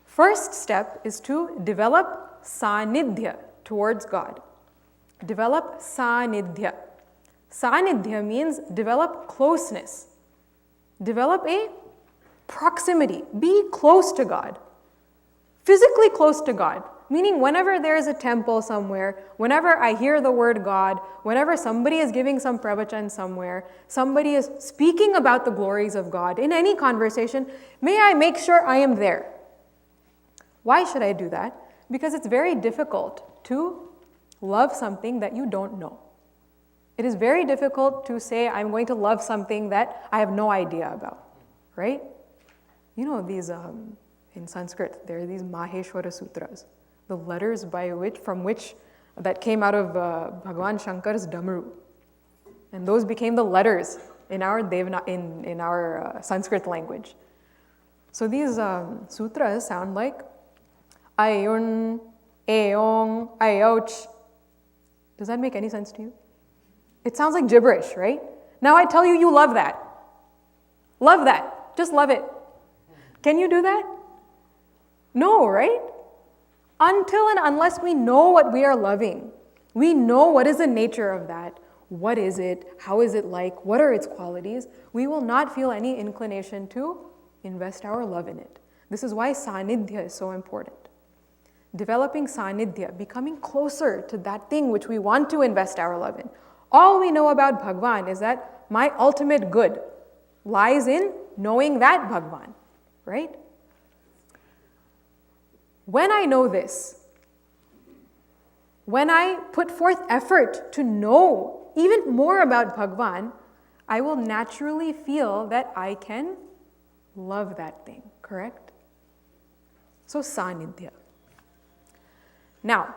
First step is to develop sanidhya towards God. Develop sanidhya. Sanidhya means develop closeness. Develop a proximity. Be close to God. Physically close to God. Meaning whenever there is a temple somewhere, whenever I hear the word God, whenever somebody is giving some pravachan somewhere, somebody is speaking about the glories of God in any conversation, may I make sure I am there. Why should I do that? Because it's very difficult to love something that you don't know. It is very difficult to say I'm going to love something that I have no idea about, right? You know these, in Sanskrit, there are these Maheshwara Sutras. The letters that came out of Bhagavan Shankar's Damaru. And those became the letters in our in our Sanskrit language. So these sutras sound like Ayun, Aong, Ayoch. Does that make any sense to you? It sounds like gibberish, right? Now I tell you, you love that. Love that. Just love it. Can you do that? No, right? Until and unless we know what we are loving, we know what is the nature of that, what is it, how is it like, what are its qualities, we will not feel any inclination to invest our love in it. This is why sanidhya is so important. Developing sanidhya, becoming closer to that thing which we want to invest our love in. All we know about Bhagwan is that my ultimate good lies in knowing that Bhagwan, right? When I know this, when I put forth effort to know even more about Bhagwan, I will naturally feel that I can love that thing, correct? So sanidhya. Now,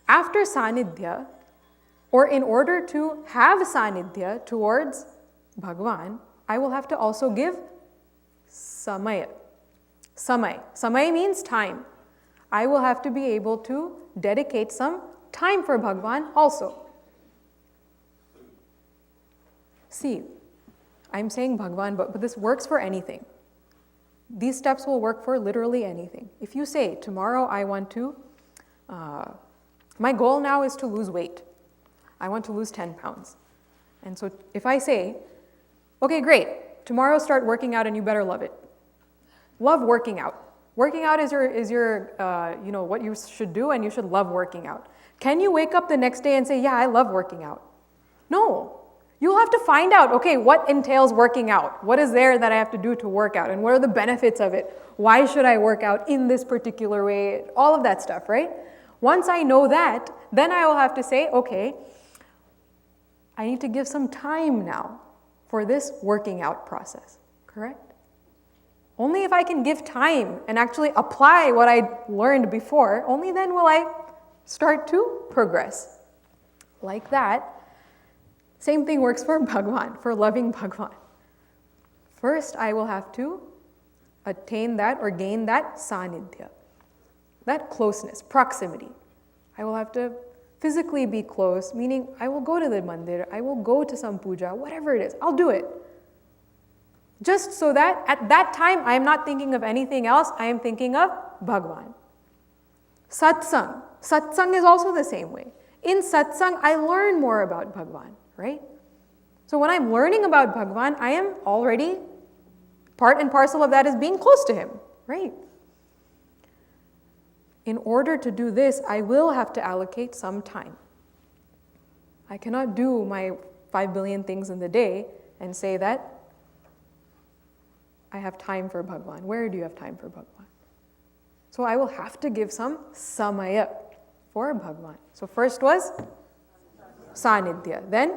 after sanidhya, or in order to have sanidhya towards Bhagwan, I will have to also give samaya. Samaya means time. I will have to be able to dedicate some time for Bhagwan also. See, I'm saying Bhagwan, but this works for anything. These steps will work for literally anything. If you say, tomorrow I want to, my goal now is to lose weight. I want to lose 10 pounds. And so if I say, okay, great, tomorrow start working out and you better love it. Love working out. Working out is your what you should do, and you should love working out. Can you wake up the next day and say, yeah, I love working out? No. You'll have to find out, okay, what entails working out? What is there that I have to do to work out? And what are the benefits of it? Why should I work out in this particular way? All of that stuff, right? Once I know that, then I will have to say, okay, I need to give some time now for this working out process, correct? Only if I can give time and actually apply what I learned before, only then will I start to progress. Like that, same thing works for Bhagwan, for loving Bhagwan. First, I will have to attain that or gain that sanidhya. that closeness, proximity. I will have to physically be close, meaning I will go to the mandir, I will go to some puja, whatever it is, I'll do it. Just so that at that time I am not thinking of anything else, I am thinking of Bhagwan. Satsang. Satsang is also the same way. In satsang, I learn more about Bhagwan, right? So when I'm learning about Bhagwan, I am already part and parcel of that is being close to him, right? In order to do this, I will have to allocate some time. I cannot do my 5 billion things in the day and say that I have time for Bhagwan. Where do you have time for Bhagwan? So I will have to give some samaya for Bhagwan. So first was sanidhya, then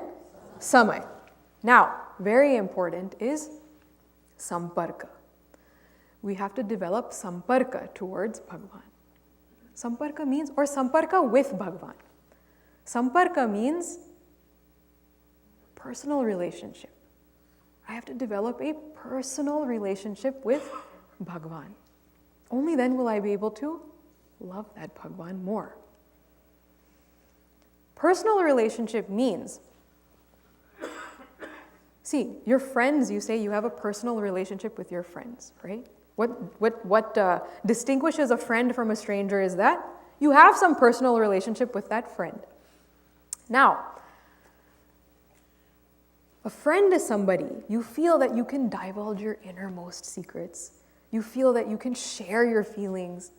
samaya. Now, very important is samparka. We have to develop samparka towards Bhagwan. Samparka means, or samparka with Bhagwan. Samparka means personal relationship. I have to develop a personal relationship with Bhagwan. Only then will I be able to love that Bhagwan more. Personal relationship means, see, your friends, you say you have a personal relationship with your friends, right? What distinguishes a friend from a stranger is that you have some personal relationship with that friend. Now, a friend is somebody you feel that you can divulge your innermost secrets. You feel that you can share your feelings.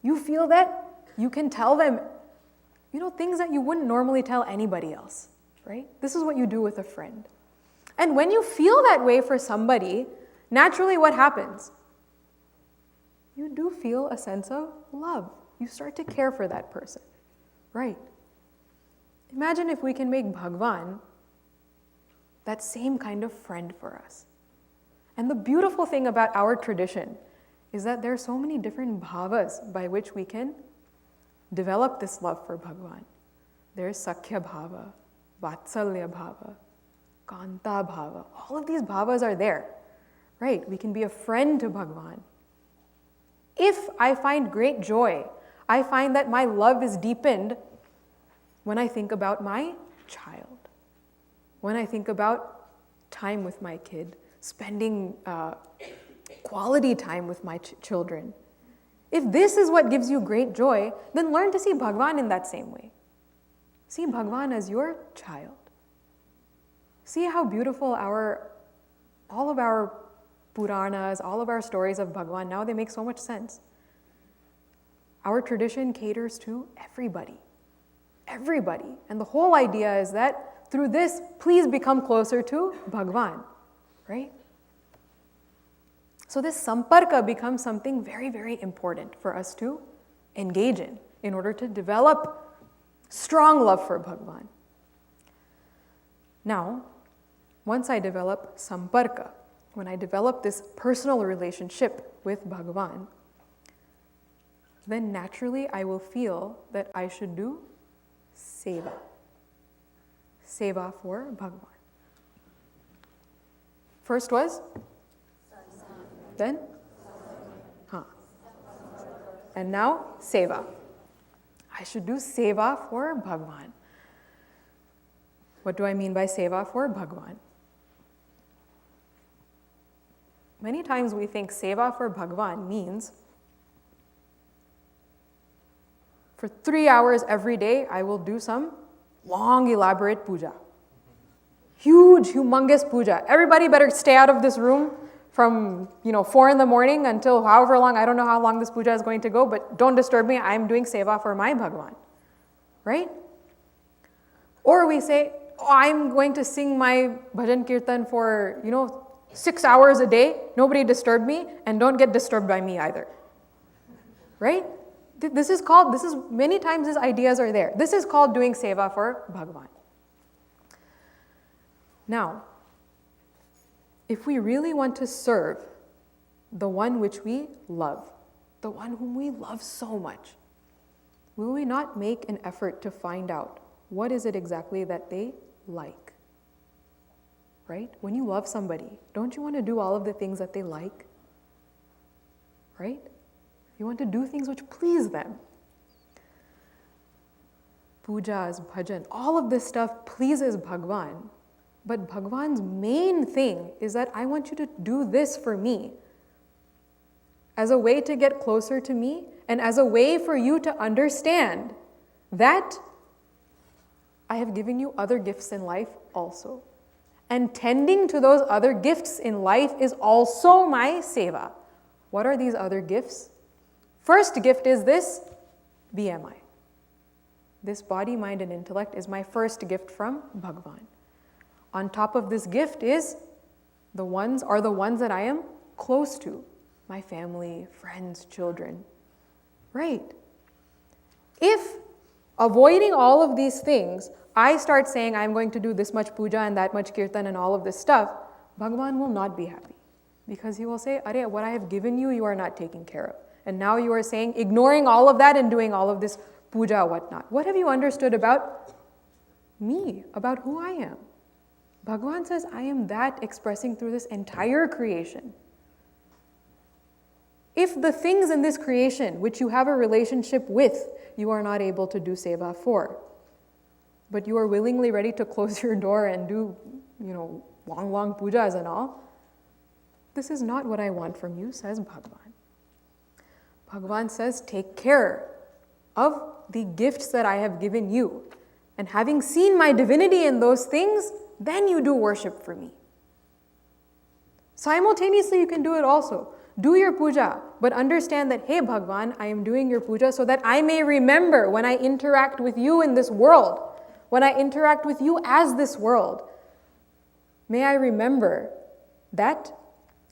You feel that you can tell them, things that you wouldn't normally tell anybody else, right? This is what you do with a friend. And when you feel that way for somebody, naturally what happens? You do feel a sense of love. You start to care for that person, right? Imagine if we can make Bhagwan that same kind of friend for us. And the beautiful thing about our tradition is that there are so many different bhavas by which we can develop this love for Bhagwan. There's Sakhya Bhava, Vatsalya Bhava, Kanta Bhava. All of these bhavas are there, right? We can be a friend to Bhagwan. If I find great joy, I find that my love is deepened when I think about my child, when I think about time with my kid, spending quality time with my children. If this is what gives you great joy, then learn to see Bhagwan in that same way. See Bhagwan as your child. See how beautiful all of our Puranas, all of our stories of Bhagwan, now they make so much sense. Our tradition caters to everybody. Everybody. And the whole idea is that through this, please become closer to Bhagwan, right? So this samparka becomes something very, very important for us to engage in order to develop strong love for Bhagwan. Now, once I develop samparka, when I develop this personal relationship with Bhagwan, then naturally I will feel that I should do seva. Seva for Bhagwan. First was? Then? And now, seva. I should do seva for Bhagwan. What do I mean by seva for Bhagwan? Many times we think seva for Bhagwan means for 3 hours every day, I will do some long, elaborate puja. Huge, humongous puja. Everybody better stay out of this room from 4 in the morning until however long, I don't know how long this puja is going to go, but don't disturb me, I'm doing seva for my Bhagwan. Right? Or we say, I'm going to sing my bhajan kirtan for, 6 hours a day, nobody disturb me, and don't get disturbed by me either. Right? Many times these ideas are there. This is called doing seva for Bhagwan. Now, if we really want to serve the one which we love, the one whom we love so much, will we not make an effort to find out what is it exactly that they like? Right? When you love somebody, don't you want to do all of the things that they like? Right? You want to do things which please them. Pujas, bhajan, all of this stuff pleases Bhagwan. But Bhagwan's main thing is that I want you to do this for me as a way to get closer to me and as a way for you to understand that I have given you other gifts in life also. And tending to those other gifts in life is also my seva. What are these other gifts? First gift is this BMI. This body, mind, and intellect is my first gift from Bhagwan. On top of this gift is the ones that I am close to. My family, friends, children. Right. If avoiding all of these things, I start saying I'm going to do this much puja and that much kirtan and all of this stuff, Bhagwan will not be happy. Because he will say, Arey, what I have given you, you are not taking care of. And now you are saying, ignoring all of that and doing all of this puja, whatnot. What have you understood about me, about who I am? Bhagwan says, I am that expressing through this entire creation. If the things in this creation which you have a relationship with, you are not able to do seva for, but you are willingly ready to close your door and do, long pujas and all, this is not what I want from you, says Bhagwan. Bhagwan says, take care of the gifts that I have given you. And having seen my divinity in those things, then you do worship for me. Simultaneously, you can do it also. Do your puja, but understand that, hey Bhagwan, I am doing your puja so that I may remember when I interact with you in this world, when I interact with you as this world, may I remember that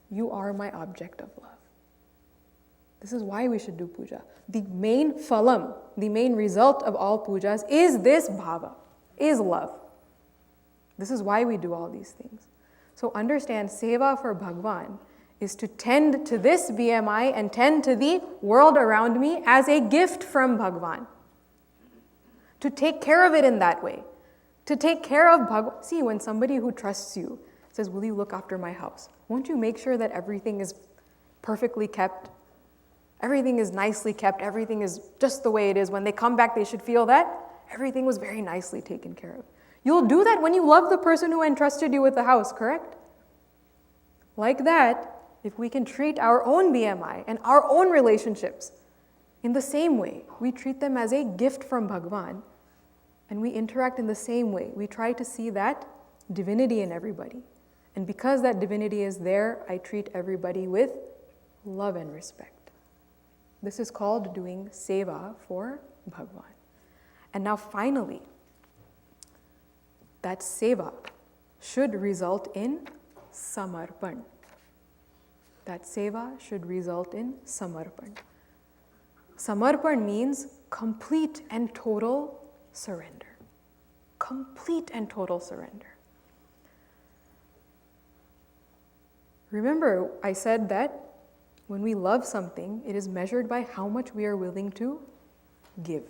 you are my object of love. This is why we should do puja. The main phalam, the main result of all pujas is this bhava, is love. This is why we do all these things. So understand, seva for Bhagwan is to tend to this BMI and tend to the world around me as a gift from Bhagwan. To take care of it in that way. To take care of Bhagwan. See, when somebody who trusts you says, will you look after my house? Won't you make sure that everything is perfectly kept? Everything is nicely kept. Everything is just the way it is. When they come back, they should feel that everything was very nicely taken care of. You'll do that when you love the person who entrusted you with the house, correct? Like that, if we can treat our own BMI and our own relationships in the same way, we treat them as a gift from Bhagwan, and we interact in the same way. We try to see that divinity in everybody. And because that divinity is there, I treat everybody with love and respect. This is called doing seva for Bhagwan. And now finally, that seva should result in samarpan. That seva should result in samarpan. Samarpan means complete and total surrender. Complete and total surrender. Remember, I said that when we love something, it is measured by how much we are willing to give,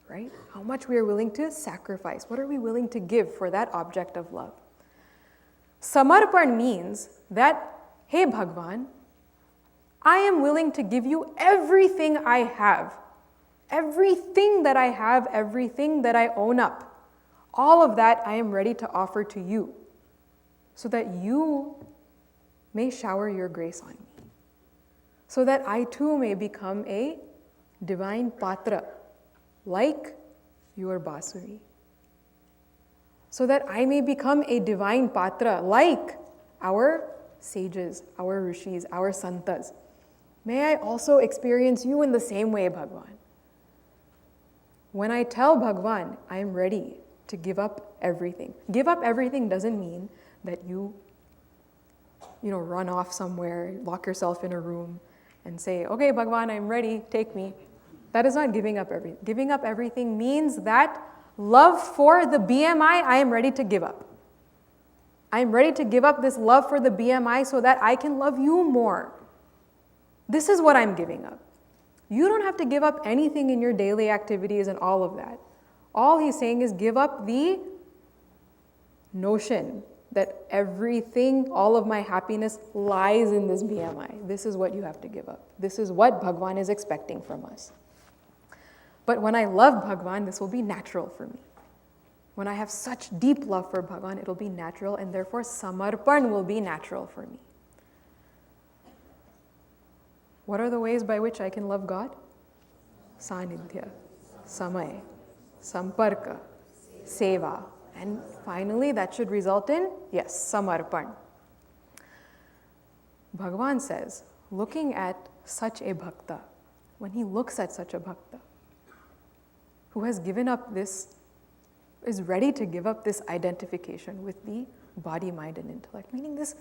right? How much we are willing to sacrifice. What are we willing to give for that object of love? Samarpan means that, hey Bhagwan, I am willing to give you everything I have. Everything that I have, everything that I own up. All of that I am ready to offer to you so that you may shower your grace on me. So that I too may become a divine patra, like your basuri. So that I may become a divine patra, like our sages, our rishis, our santas. May I also experience you in the same way, Bhagwan. When I tell Bhagwan, I am ready to give up everything. Give up everything doesn't mean that you run off somewhere, lock yourself in a room, and say, okay, Bhagwan, I'm ready, take me. That is not giving up everything. Giving up everything means that love for the BMI, I am ready to give up. I am ready to give up this love for the BMI so that I can love you more. This is what I'm giving up. You don't have to give up anything in your daily activities and all of that. All he's saying is give up the notion that everything, all of my happiness lies in this BMI. This is what you have to give up. This is what Bhagwan is expecting from us. But when I love Bhagwan, this will be natural for me. When I have such deep love for Bhagwan, it'll be natural, and therefore samarpan will be natural for me. What are the ways by which I can love God? Sanidhya, samaya, samparka, seva. And finally, that should result in, yes, samarpan. Bhagavan says, looking at such a bhakta, when he looks at such a bhakta, who has given up this, is ready to give up this identification with the body, mind, and intellect, meaning this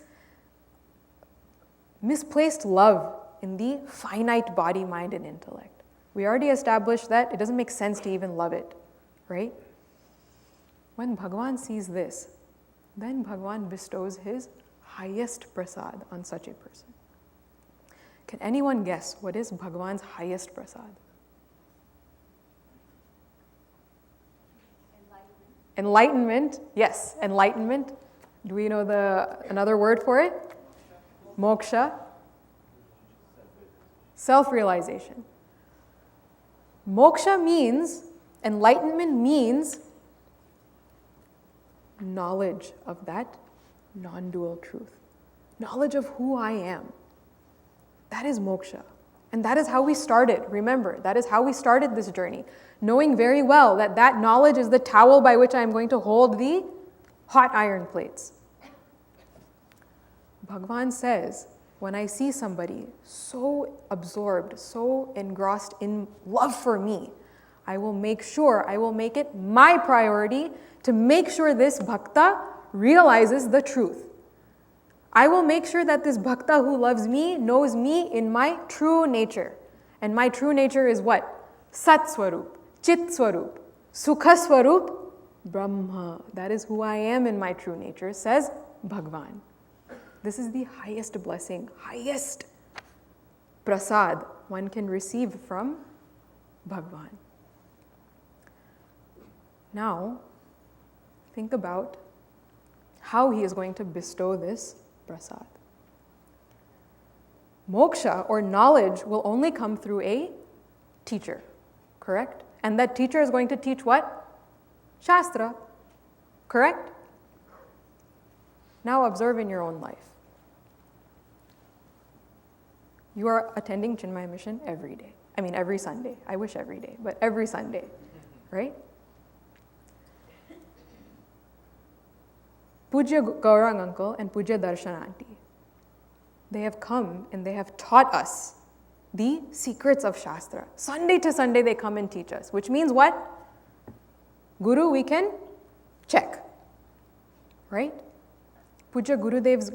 misplaced love in the finite body, mind, and intellect. We already established that it doesn't make sense to even love it, right? When Bhagavan sees this, then Bhagavan bestows his highest prasad on such a person. Can anyone guess what is Bhagavan's highest prasad? Enlightenment. Yes, enlightenment. Do we know another word for it? Moksha. Self-realization. Moksha means, enlightenment means knowledge of that non-dual truth. Knowledge of who I am. That is moksha. And that is how we started. Remember, that is how we started this journey. Knowing very well that that knowledge is the towel by which I am going to hold the hot iron plates. Bhagavan says, when I see somebody so absorbed, so engrossed in love for me, I will make it my priority to make sure this bhakta realizes the truth. I will make sure that this bhakta who loves me knows me in my true nature. And my true nature is what? Sat Swarup, Chit Swarup, Sukha Swarup, Brahma. That is who I am in my true nature, says Bhagavan. This is the highest blessing, highest prasad one can receive from Bhagavan. Now, think about how he is going to bestow this prasad. Moksha or knowledge will only come through a teacher, correct? And that teacher is going to teach what? Shastra, correct? Now observe in your own life. You are attending Chinmaya mission every day. I mean, every Sunday. I wish every day, but every Sunday, right? Pujya Gaurang uncle and Pujya Darshan auntie, they have come and they have taught us the secrets of Shastra. Sunday to Sunday they come and teach us, which means what? Guru, we can check, right? Pujya Gurudev's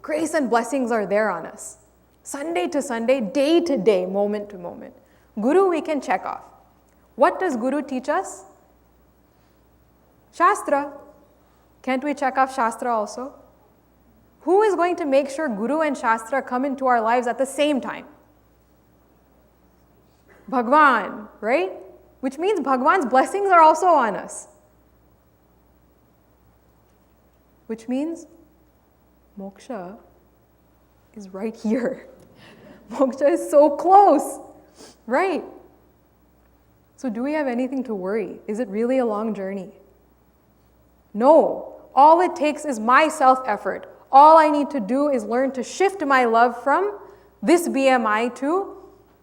grace and blessings are there on us. Sunday to Sunday, day to day, moment to moment. Guru, we can check off. What does Guru teach us? Shastra. Can't we check off Shastra also? Who is going to make sure Guru and Shastra come into our lives at the same time? Bhagwan, right? Which means Bhagwan's blessings are also on us. Which means moksha is right here. Moksha is so close, right? So do we have anything to worry? Is it really a long journey? No. All it takes is my self-effort. All I need to do is learn to shift my love from this BMI to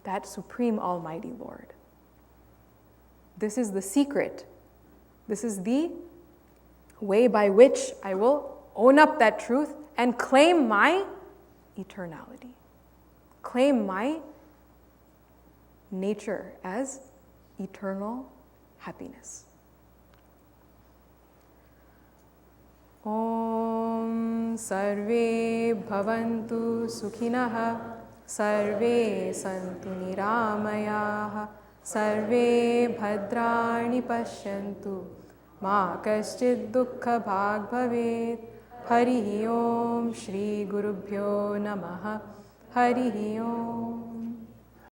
that Supreme Almighty Lord. This is the secret. This is the way by which I will own up that truth and claim my eternality. Claim my nature as eternal happiness. Om Sarve Bhavantu Sukhinah Sarve Santu Niramayaha Sarve Bhadrani Pashyantu Ma Kaschid Dukkha Bhag Bhavet Harihi Om Shri Gurubhyo Namaha Harihi Om.